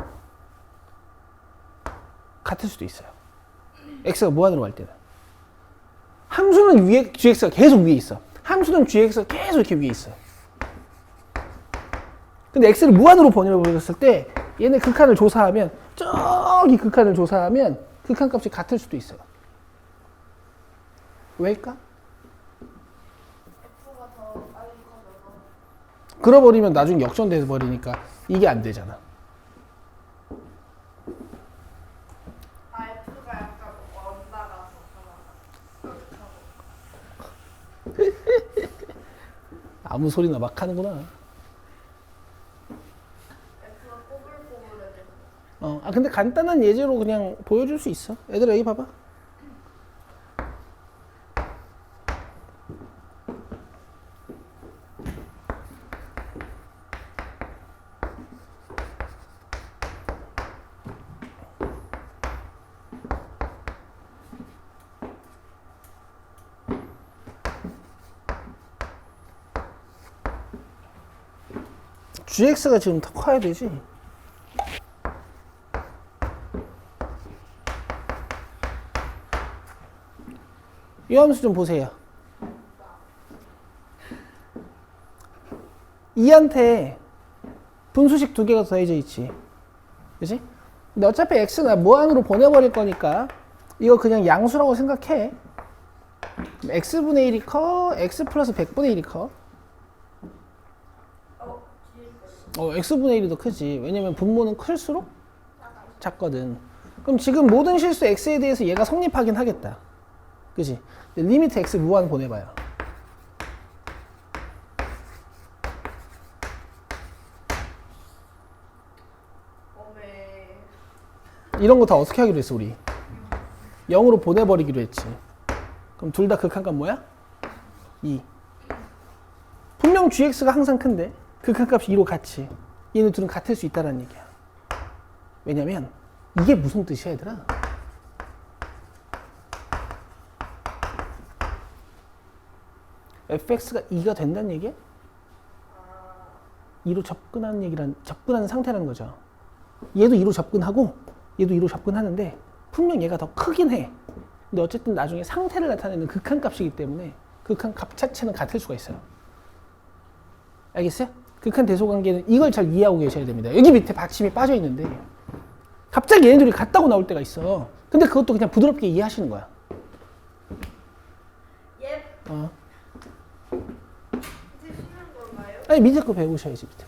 같을 수도 있어요. x가 무한으로 갈 때는. 함수는 위에 gx가 계속 위에 있어. 함수는 gx가 계속 이렇게 위에 있어. 근데 x를 무한으로 번역을 했을 때 얘네 극한을 조사하면 저기 극한을 조사하면 극한값이 같을 수도 있어요. 왜일까? F가 더 빨리 커져서 그러버리면 나중에 역전돼 버리니까 이게 안 되잖아. F가 약간 원나가서 아무 소리나 막 하는구나. F가 뽀글뽀글해져. 근데 간단한 예제로 그냥 보여줄 수 있어. 얘들아, 여기 봐봐. gx가 지금 더 커야 되지. 이 함수 좀 보세요. 2한테 분수식 두 개가 더해져 있지. 그치? 근데 어차피 x는 무한으로 보내버릴 거니까 이거 그냥 양수라고 생각해. 그럼 x분의 1이 커? x 플러스 100분의 1이 커? x분의 1이 더 크지. 왜냐면 분모는 클수록 작거든. 그럼 지금 모든 실수 x에 대해서 얘가 성립하긴 하겠다. 그치? 근데 리미트 x 무한 보내봐요. 어메. 이런 거 다 어떻게 하기로 했어 우리? 0으로 보내버리기로 했지. 그럼 둘 다 극한값 뭐야? 2. 분명 gx가 항상 큰데 극한값이 2로 같이. 얘네 둘은 같을 수 있다는 얘기야. 왜냐면 이게 무슨 뜻이야 얘들아? fx가 2가 된다는 얘기야? 2로 접근하는 상태라는 거죠. 얘도 2로 접근하고 얘도 2로 접근하는데 분명 얘가 더 크긴 해. 근데 어쨌든 나중에 상태를 나타내는 극한값이기 때문에 극한값 자체는 같을 수가 있어요. 알겠어요? 극한 대소관계는 이걸 잘 이해하고 계셔야 됩니다. 여기 밑에 받침이 빠져 있는데 갑자기 얘네들이 같다고 나올 때가 있어. 근데 그것도 그냥 부드럽게 이해하시는 거야. 예. 어. 이제 쉬는 건가요? 아니 밑에 거 배우셔야지 밑에 거.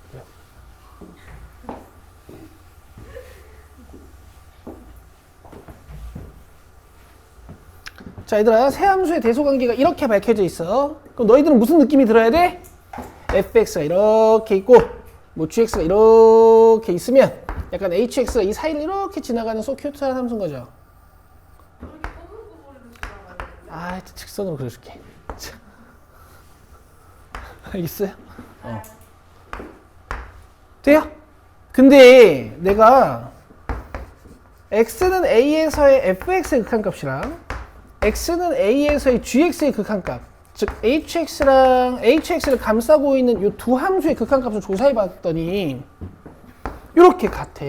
자 얘들아, 새 함수의 대소관계가 이렇게 밝혀져 있어. 그럼 너희들은 무슨 느낌이 들어야 돼? fx가 이렇게 있고 뭐 gx가 이렇게 있으면 약간 hx가 이 사이를 이렇게 지나가는 소 큐트한 함수인 거죠. 저렇게 뽀글뽀글해서 지나가는데. 아, 직선으로 그려줄게. 알겠어요? 돼요? 근데 내가 x는 a에서의 fx의 극한값이랑 x는 a에서의 gx의 극한값, 즉 hx를 감싸고 있는 이 두 함수의 극한값을 조사해봤더니 이렇게 같아.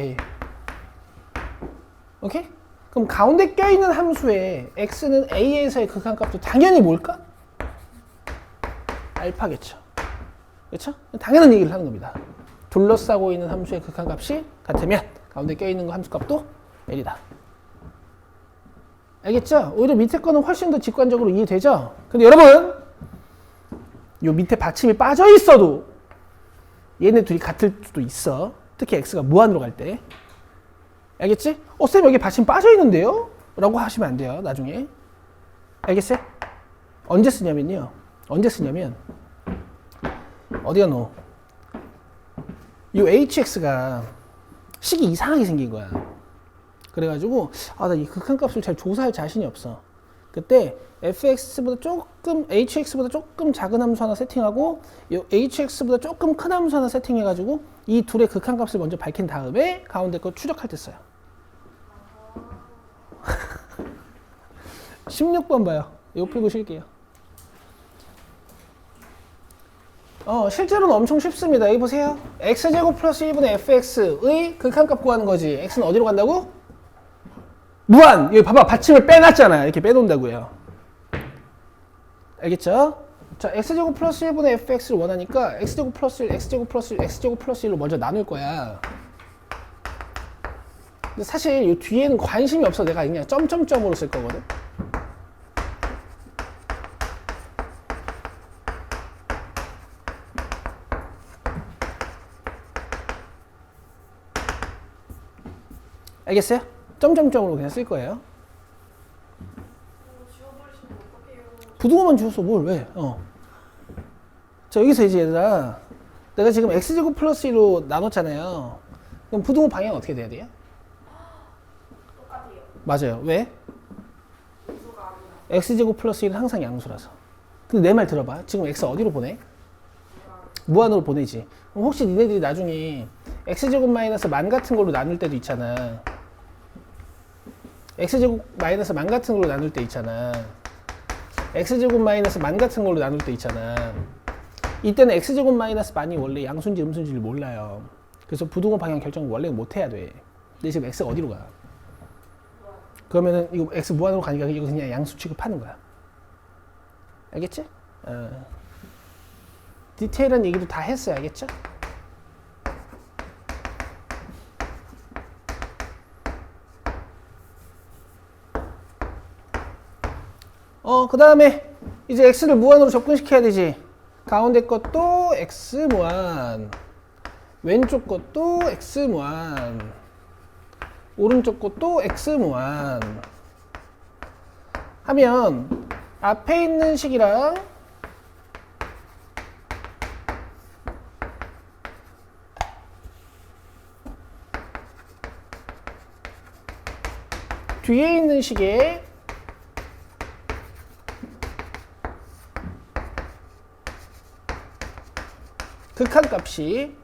오케이? 그럼 가운데 껴있는 함수의 x는 a에서의 극한값도 당연히 뭘까? 알파겠죠. 그렇죠? 당연한 얘기를 하는 겁니다. 둘러싸고 있는 함수의 극한값이 같으면 가운데 껴있는 거 함수값도 L이다. 알겠죠? 오히려 밑에 거는 훨씬 더 직관적으로 이해되죠? 근데 여러분, 요 밑에 받침이 빠져 있어도 얘네 둘이 같을 수도 있어. 특히 x가 무한으로 갈 때. 알겠지? 쌤 여기 받침 빠져 있는데요? 라고 하시면 안 돼요. 나중에. 알겠어요? 언제 쓰냐면 어디가 너? 요 hx가 식이 이상하게 생긴 거야. 그래가지고 나 이 극한값을 잘 조사할 자신이 없어. 그때 fx보다 조금 hx보다 조금 작은 함수 하나 세팅하고 요 hx보다 조금 큰 함수 하나 세팅해가지고 이 둘의 극한값을 먼저 밝힌 다음에 가운데 거 추적할 때 써요. 16번 봐요. 이거 풀고 쉴게요. 실제로는 엄청 쉽습니다. 여기 보세요. x제곱 플러스 1분의 fx의 극한값 구하는 거지. x는 어디로 간다고? 무한! 여기 봐봐. 받침을 빼놨잖아. 이렇게 빼놓는다고요. 알겠죠? 자, x제곱 플러스 1분의 fx를 원하니까 x제곱 플러스 1, x제곱 플러스 1, x제곱 플러스 1로 먼저 나눌 거야. 근데 사실 이 뒤에는 관심이 없어. 내가 그냥 점점점으로 쓸 거거든. 알겠어요? 점점점으로 그냥 쓸 거예요. 지워버리시면 어떡해요? 부등호만 주웠어. 뭘 왜? 자, 여기서 이제 얘들아, 내가 지금 x제곱 플러스 1로 나눴잖아요. 그럼 부등호 방향 어떻게 돼야 돼요? 똑같아요. 맞아요. 왜? 수가 아니라. x제곱 플러스 1은 항상 양수라서. 근데 내 말 들어봐. 지금 x 어디로 보내? 무한으로 보내지. 그럼 혹시 니네들이 나중에 x제곱 마이너스 만 같은 걸로 나눌 때도 있잖아. x제곱 마이너스 만 같은 걸로 나눌 때 있잖아. x제곱 마이너스 만 같은 걸로 나눌 때 있잖아. 이때는 x제곱 마이너스 만이 원래 양수인지 음수인지를 몰라요. 그래서 부등호 방향 결정을 원래 못 해야 돼. 근데 지금 x가 어디로 가? 그러면은 이거 x 무한으로 가니까 이거 그냥 양수 취급하는 거야. 알겠지? 디테일한 얘기도 다 했어요. 알겠죠? 그 다음에 이제 x를 무한으로 접근시켜야 되지. 가운데 것도 x 무한, 왼쪽 것도 x 무한, 오른쪽 것도 x 무한 하면 앞에 있는 식이랑 뒤에 있는 식의 극한값이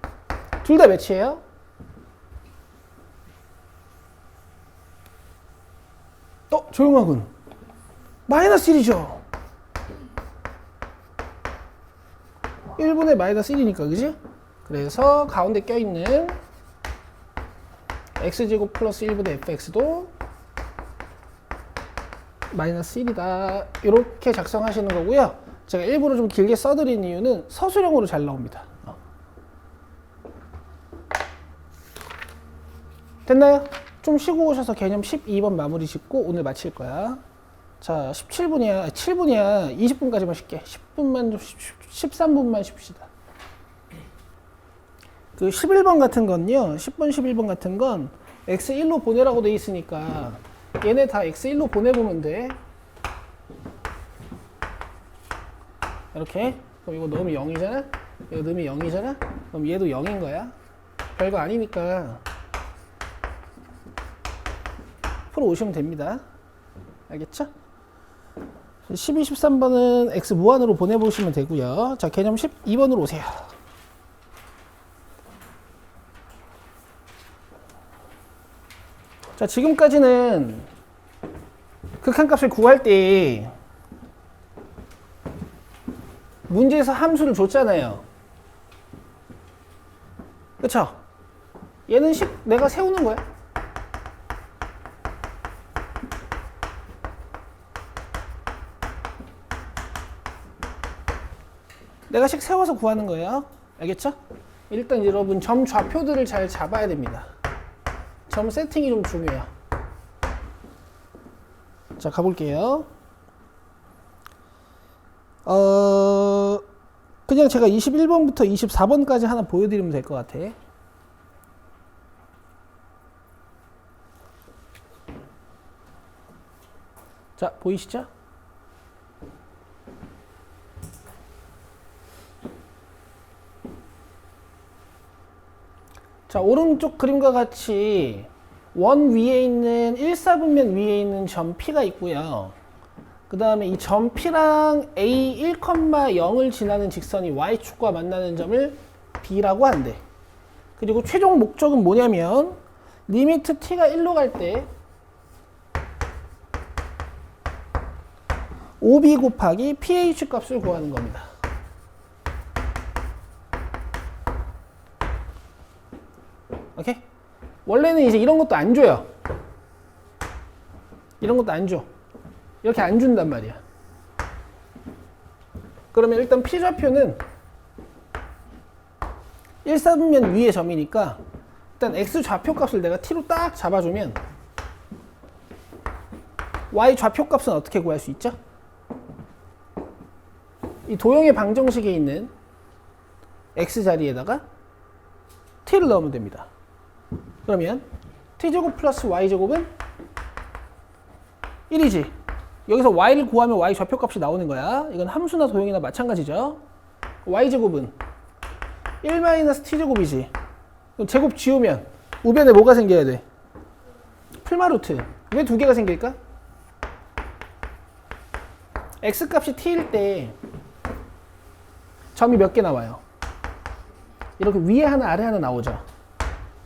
둘 다 몇이에요? 조용하군. 마이너스 1이죠. 1분의 마이너스 1이니까, 그지? 그래서 가운데 껴있는 x제곱 플러스 1분의 fx도 마이너스 1이다. 이렇게 작성하시는 거고요. 제가 일부러 좀 길게 써드린 이유는 서술형으로 잘 나옵니다. 됐나요? 좀 쉬고 오셔서 개념 12번 마무리 짓고 오늘 마칠 거야. 자, 17분이야. 7분이야. 20분까지만 쉴게. 10분만 좀 13분만 쉽시다. 그 11번 같은 건요. 10번, 11번 같은 건 x1로 보내라고 돼 있으니까 얘네 다 x1로 보내보면 돼. 이렇게. 그럼 이거 넣으면 0이잖아? 이거 넣으면 0이잖아? 그럼 얘도 0인 거야. 별거 아니니까 풀어 오시면 됩니다. 알겠죠? 12, 13번은 x 무한으로 보내보시면 되고요. 자, 개념 12번으로 오세요. 자, 지금까지는 극한값을 구할 때 문제에서 함수를 줬잖아요. 그쵸? 얘는 내가 세우는 거야. 내가 식 세워서 구하는 거예요. 알겠죠? 일단 여러분 점 좌표들을 잘 잡아야 됩니다. 점 세팅이 좀 중요해요. 자, 가볼게요. 그냥 제가 21번부터 24번까지 하나 보여드리면 될 것 같아. 자, 보이시죠? 자, 오른쪽 그림과 같이 원 위에 있는 1사분면 위에 있는 점 P가 있고요. 그 다음에 이 점 P랑 A 1,0을 지나는 직선이 Y축과 만나는 점을 B라고 한대. 그리고 최종 목적은 뭐냐면 리미트 T가 1로 갈 때 OB 곱하기 pH 값을 구하는 겁니다. 오케이? 원래는 이제 이런 것도 안 줘요. 이런 것도 안 줘. 이렇게 안 준단 말이야. 그러면 일단 P좌표는 1사분면 위의 점이니까 일단 X 좌표 값을 내가 T로 딱 잡아주면 Y 좌표 값은 어떻게 구할 수 있죠? 이 도형의 방정식에 있는 X 자리에다가 T를 넣으면 됩니다. 그러면 T제곱 플러스 Y제곱은 1이지. 여기서 Y를 구하면 Y 좌표 값이 나오는 거야. 이건 함수나 도형이나 마찬가지죠. Y제곱은 1-T제곱이지. 그럼 제곱 지우면 우변에 뭐가 생겨야 돼? 풀마루트. 왜 두 개가 생길까? X값이 T일 때 점이 몇 개 나와요? 이렇게 위에 하나 아래 하나 나오죠.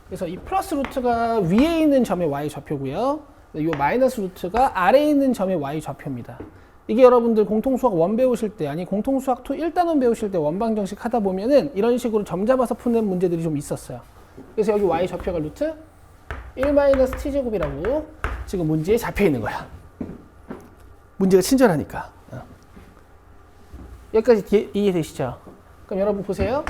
그래서 이 플러스 루트가 위에 있는 점의 Y 좌표고요. 이 마이너스 루트가 아래에 있는 점의 Y 좌표입니다. 이게 여러분들 공통수학 1 배우실 때, 아니 공통수학 2 1단원 배우실 때 원방정식 하다 보면은 이런 식으로 점 잡아서 푸는 문제들이 좀 있었어요. 그래서 여기 Y 좌표가 루트 1-T제곱이라고 지금 문제에 잡혀 있는 거야. 문제가 친절하니까. 여기까지 이해되시죠? 그럼 여러분 보세요.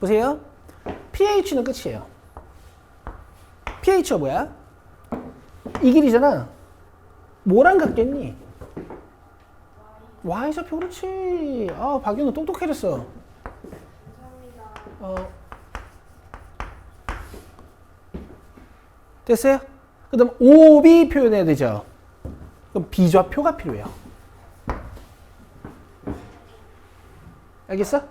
보세요. pH는 끝이에요. pH가 뭐야? 이 길이잖아. 뭐랑 같겠니? Y좌표. 그렇지. 아, 박윤호 똑똑해졌어. 감사합니다. 됐어요? 그 다음 OB 표현해야 되죠. 그럼 B좌표가 필요해요. 알겠어?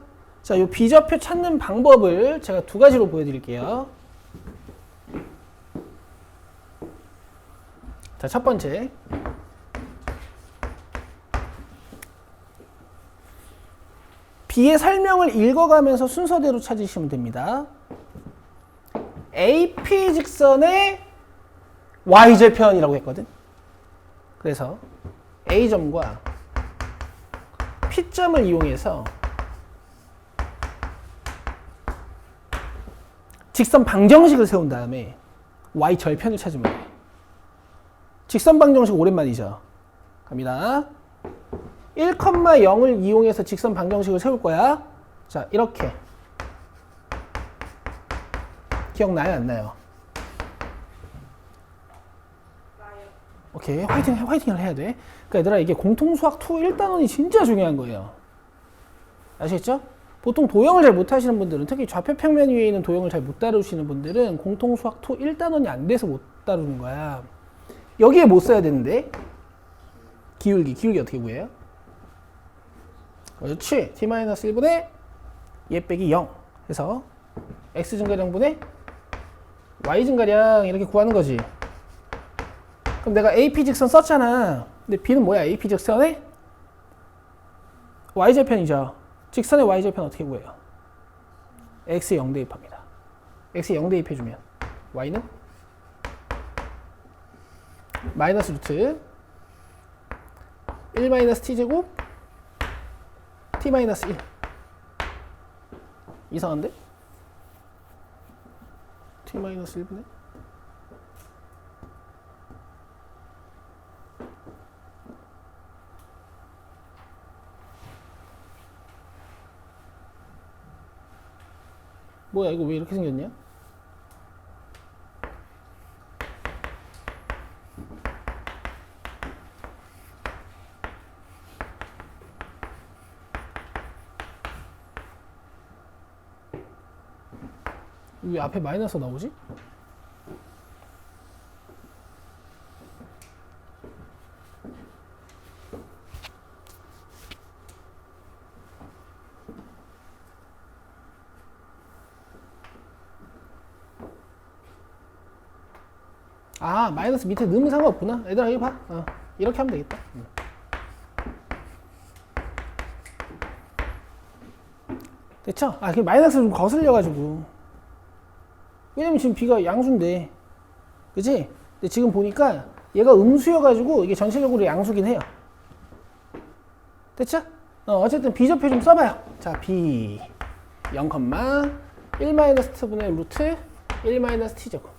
자, 이 B좌표 찾는 방법을 제가 두 가지로 보여드릴게요. 자, 첫 번째. B의 설명을 읽어가면서 순서대로 찾으시면 됩니다. AP 직선의 Y절편이라고 했거든. 그래서 A점과 P점을 이용해서 직선 방정식을 세운 다음에 Y절편을 찾으면 돼. 직선 방정식 오랜만이죠. 갑니다. 1,0을 이용해서 직선 방정식을 세울 거야. 자, 이렇게. 기억나요? 안 나요? 나요. 오케이. 화이팅을 해야 돼. 그러니까 얘들아, 이게 공통수학 2 1단원이 진짜 중요한 거예요. 아시겠죠? 보통 도형을 잘 못하시는 분들은, 특히 좌표 평면 위에 있는 도형을 잘 못 다루시는 분들은 공통수학 2 1단원이 안 돼서 못 다루는 거야. 여기에 못 써야 되는데 기울기 어떻게 구해요? 그렇지. t-1분의 얘 빼기 0 해서 x 증가량분의 y 증가량 이렇게 구하는 거지. 그럼 내가 AP 직선 썼잖아. 근데 B는 뭐야? AP 직선의 y절편이죠. 직선의 y절편 어떻게 구해요? x에 0 대입합니다. x에 0 대입해주면 y는 마이너스 루트 1-t제곱 t-1 이상한데? t-1분의 뭐야, 이거 왜 이렇게 생겼냐? 왜 앞에 마이너스 나오지? 아, 마이너스 밑에 넣으면 상관없구나. 얘들아, 이거 봐. 이렇게 하면 되겠다. 됐죠? 아, 그 마이너스를 좀 거슬려가지고. 왜냐면 지금 b가 양수인데. 그치? 근데 지금 보니까 얘가 음수여가지고 이게 전체적으로 양수긴 해요. 됐죠? 어쨌든 비좌표 좀 써봐요. 자, b 0,1-t분의 루트 1-t제곱.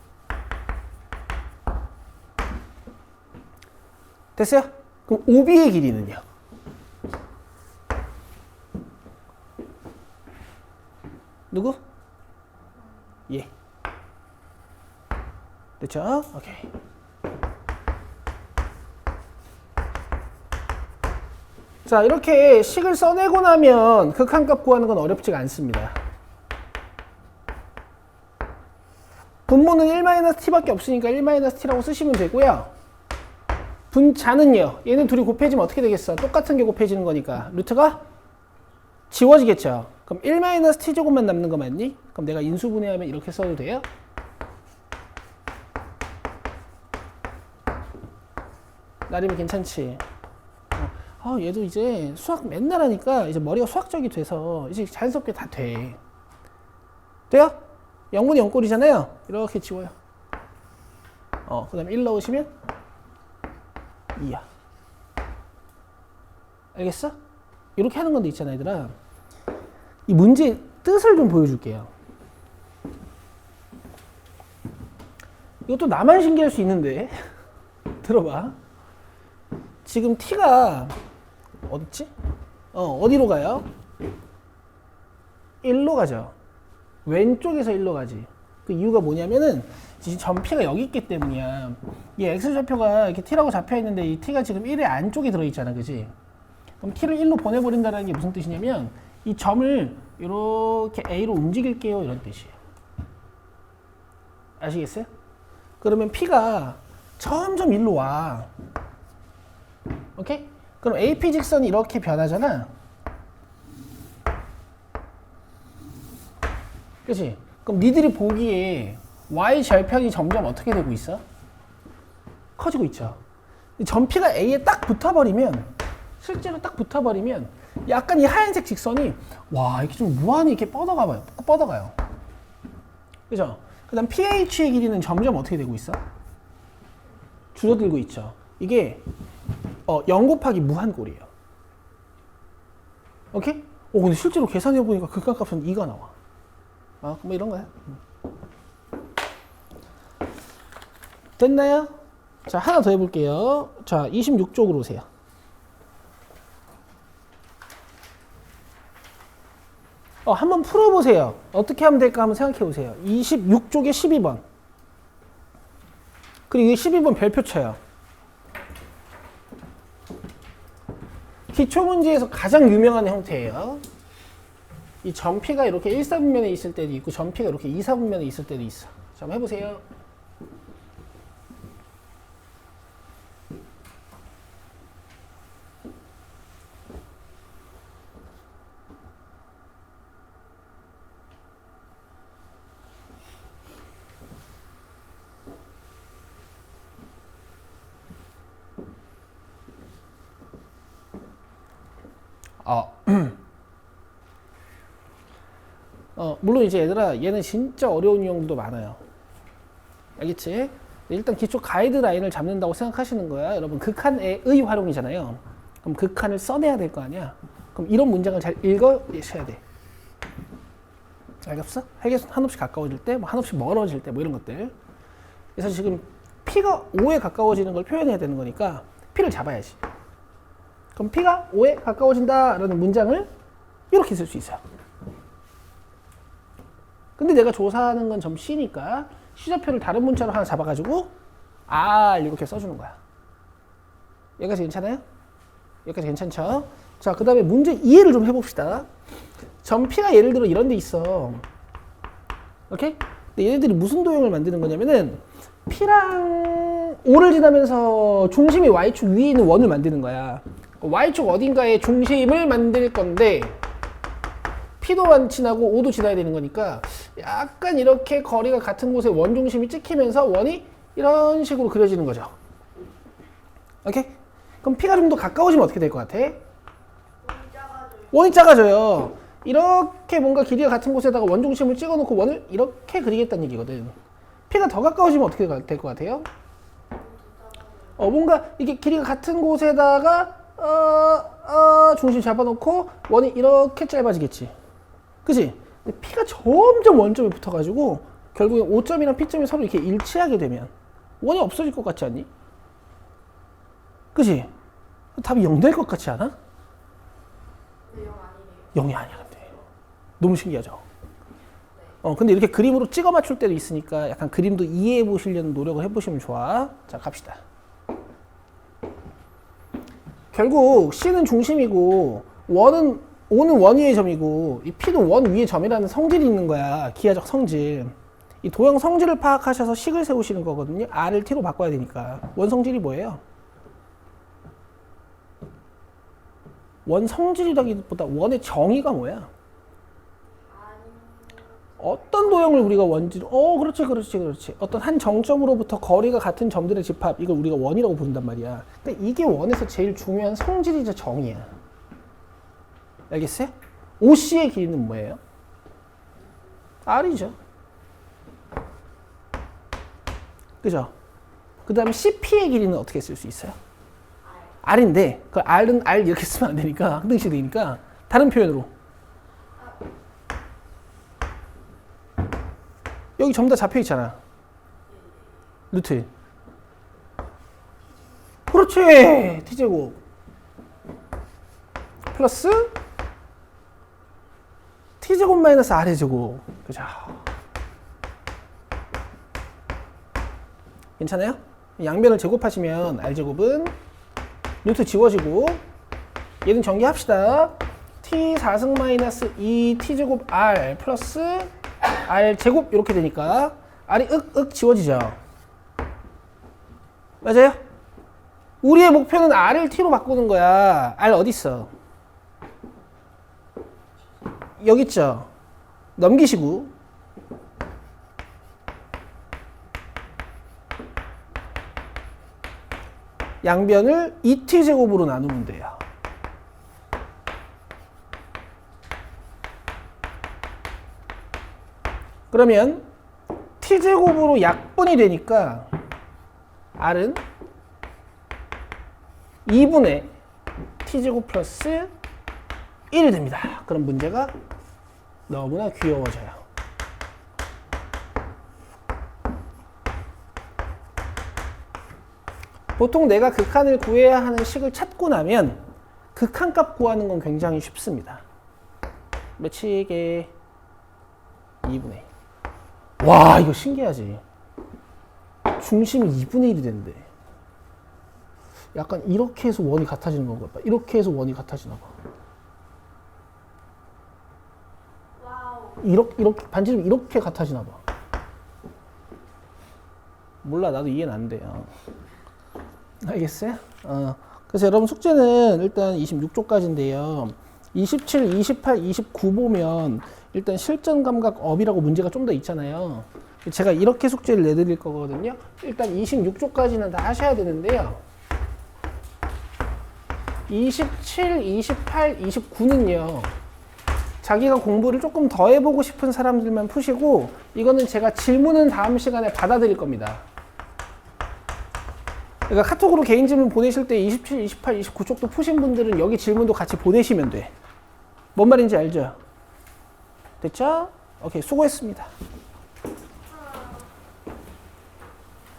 됐어요? 그럼 OB의 길이는요? 누구? 예. 됐죠? 오케이. 자, 이렇게 식을 써내고 나면 극한값 구하는 건 어렵지가 않습니다. 분모는 1-t밖에 없으니까 1-t라고 쓰시면 되고요. 분자는요. 얘는 둘이 곱해지면 어떻게 되겠어? 똑같은 게 곱해지는 거니까 루트가 지워지겠죠. 그럼 1-t제곱만 남는 거 맞니? 그럼 내가 인수분해하면 이렇게 써도 돼요? 나름이 괜찮지? 얘도 이제 수학 맨날 하니까 이제 머리가 수학적이 돼서 이제 자연스럽게 다 돼. 돼요? 0분의 0꼴이잖아요. 이렇게 지워요. 그 다음에 1 넣으시면 2야. 알겠어? 이렇게 하는 건데 있잖아, 얘들아. 이 문제의 뜻을 좀 보여줄게요. 이것도 나만 신기할 수 있는데. 들어봐. 지금 t가 어딨지? 어디로 가요? 1로 가죠. 왼쪽에서 1로 가지. 그 이유가 뭐냐면은 지금 점 p가 여기 있기 때문이야. 이 x좌표가 이렇게 t라고 잡혀 있는데 이 t가 지금 1의 안쪽에 들어있잖아, 그지? 그럼 t를 1로 보내버린다는 게 무슨 뜻이냐면 이 점을 이렇게 a로 움직일게요, 이런 뜻이에요. 아시겠어요? 그러면 p가 점점 1로 와. 오케이? 그럼 AP 직선이 이렇게 변하잖아. 그치? 그럼 니들이 보기에 Y 절편이 점점 어떻게 되고 있어? 커지고 있죠. 점 P가 A에 딱 붙어버리면, 실제로 딱 붙어버리면 약간 이 하얀색 직선이 와, 이렇게 좀 무한히 이렇게 뻗어가요. 그죠? 그 다음 PH의 길이는 점점 어떻게 되고 있어? 줄어들고 있죠. 이게 0 곱하기 무한꼴이에요. 오케이? 근데 실제로 계산해보니까 극한값은 2가 나와. 뭐 이런 거야. 됐나요? 자, 하나 더 해볼게요. 자, 26쪽으로 오세요. 한번 풀어보세요. 어떻게 하면 될까 한번 생각해보세요. 26쪽에 12번. 그리고 이 12번 별표 쳐요. 기초문제에서 가장 유명한 형태예요. 이 점 P가 이렇게 1사분면에 있을 때도 있고 점 P가 이렇게 2사분면에 있을 때도 있어. 자, 한번 해보세요. 물론 이제 얘들아, 얘는 진짜 어려운 유형도 많아요. 알겠지? 일단 기초 가이드라인을 잡는다고 생각하시는 거야. 여러분, 극한의 활용이잖아요. 그럼 극한을 써내야 될 거 아니야? 그럼 이런 문장을 잘 읽어내셔야 돼. 알겠어? 해계선 한없이 가까워질 때, 뭐 한없이 멀어질 때, 뭐 이런 것들. 그래서 지금 P가 5에 가까워지는 걸 표현해야 되는 거니까 P를 잡아야지. 그럼 P가 5에 가까워진다라는 문장을 이렇게 쓸 수 있어요. 근데 내가 조사하는 건 점 C니까 C좌표를 다른 문자로 하나 잡아가지고 R 이렇게 써주는 거야. 여기까지 괜찮아요? 여기까지 괜찮죠? 자, 그 다음에 문제 이해를 좀 해봅시다. 점 P가 예를 들어 이런 데 있어. 오케이? 근데 얘네들이 무슨 도형을 만드는 거냐면은 P랑 O를 지나면서 중심이 Y축 위에 있는 원을 만드는 거야. Y축 어딘가에 중심을 만들 건데 P도 지나고 O도 지나야 되는 거니까 약간 이렇게 거리가 같은 곳에 원 중심이 찍히면서 원이 이런 식으로 그려지는 거죠. 오케이? 그럼 P가 좀 더 가까워지면 어떻게 될 것 같아? 원이 작아져요. 이렇게 뭔가 길이가 같은 곳에다가 원중심을 찍어놓고 원을 이렇게 그리겠다는 얘기거든. P가 더 가까워지면 어떻게 될 것 같아요? 뭔가 이게 길이가 같은 곳에다가 중심 잡아놓고 원이 이렇게 짧아지겠지. 그치? 근데 P가 점점 원점에 붙어가지고 결국에 O점이랑 P점이 서로 이렇게 일치하게 되면 원이 없어질 것 같지 않니? 그치? 답이 0 될 것 같지 않아? 네, 0 아니래요. 0이 아니야, 근데. 너무 신기하죠? 근데 이렇게 그림으로 찍어 맞출 때도 있으니까 약간 그림도 이해해 보시려는 노력을 해보시면 좋아. 자, 갑시다. 결국 C는 중심이고 O는 원 위의 점이고 이 P도 원 위의 점이라는 성질이 있는 거야. 기하적 성질. 이 도형 성질을 파악하셔서 식을 세우시는 거거든요. R을 T로 바꿔야 되니까. 원 성질이 뭐예요? 원 성질이라기보다 원의 정의가 뭐야? 어떤 도형을 우리가 원지로 그렇지. 어떤 한 정점으로부터 거리가 같은 점들의 집합, 이걸 우리가 원이라고 부른단 말이야. 근데 이게 원에서 제일 중요한 성질이자 정의야. 알겠어요? OC의 길이는 뭐예요? R이죠. 그죠? 그 다음에 CP의 길이는 어떻게 쓸 수 있어요? R인데 그 R은 R 이렇게 쓰면 안 되니까 항등식 되니까 다른 표현으로 여기 전부 다 잡혀 있잖아. 루트. 그렇지. T제곱 플러스 T제곱 마이너스 R의 제곱. 그죠? 괜찮아요? 양변을 제곱하시면 R제곱은 루트 지워지고 얘는 전개합시다. T 4승 마이너스 2 T제곱 R 플러스 R제곱 이렇게 되니까 R이 지워지죠. 맞아요? 우리의 목표는 R을 T로 바꾸는 거야. R 어디 있어? 여기 있죠. 넘기시고 양변을 2T제곱으로 나누면 돼요. 그러면 T제곱으로 약분이 되니까 R은 2분의 T제곱 플러스 1이 됩니다. 그럼 문제가 너무나 귀여워져요. 보통 내가 극한을 구해야 하는 식을 찾고 나면 극한값 구하는 건 굉장히 쉽습니다. 몇치게 2분의 1. 와, 이거 신기하지? 중심이 2분의 1이 된대. 약간 이렇게 해서 원이 같아지는 건가 봐. 이렇게 해서 원이 같아지나 봐. 이렇게 반지름 이렇게 같아지나 봐. 몰라, 나도 이해는 안 돼요. 알겠어요? 그래서 여러분 숙제는 일단 26쪽까지인데요. 27, 28, 29 보면 일단 실전 감각 업이라고 문제가 좀 더 있잖아요. 제가 이렇게 숙제를 내드릴 거거든요. 일단 26쪽까지는 다 하셔야 되는데요. 27, 28, 29는요. 자기가 공부를 조금 더 해보고 싶은 사람들만 푸시고 이거는 제가 질문은 다음 시간에 받아드릴 겁니다. 그러니까 카톡으로 개인 질문 보내실 때 27, 28, 29쪽도 푸신 분들은 여기 질문도 같이 보내시면 돼. 뭔 말인지 알죠? 됐죠? 오케이, 수고했습니다.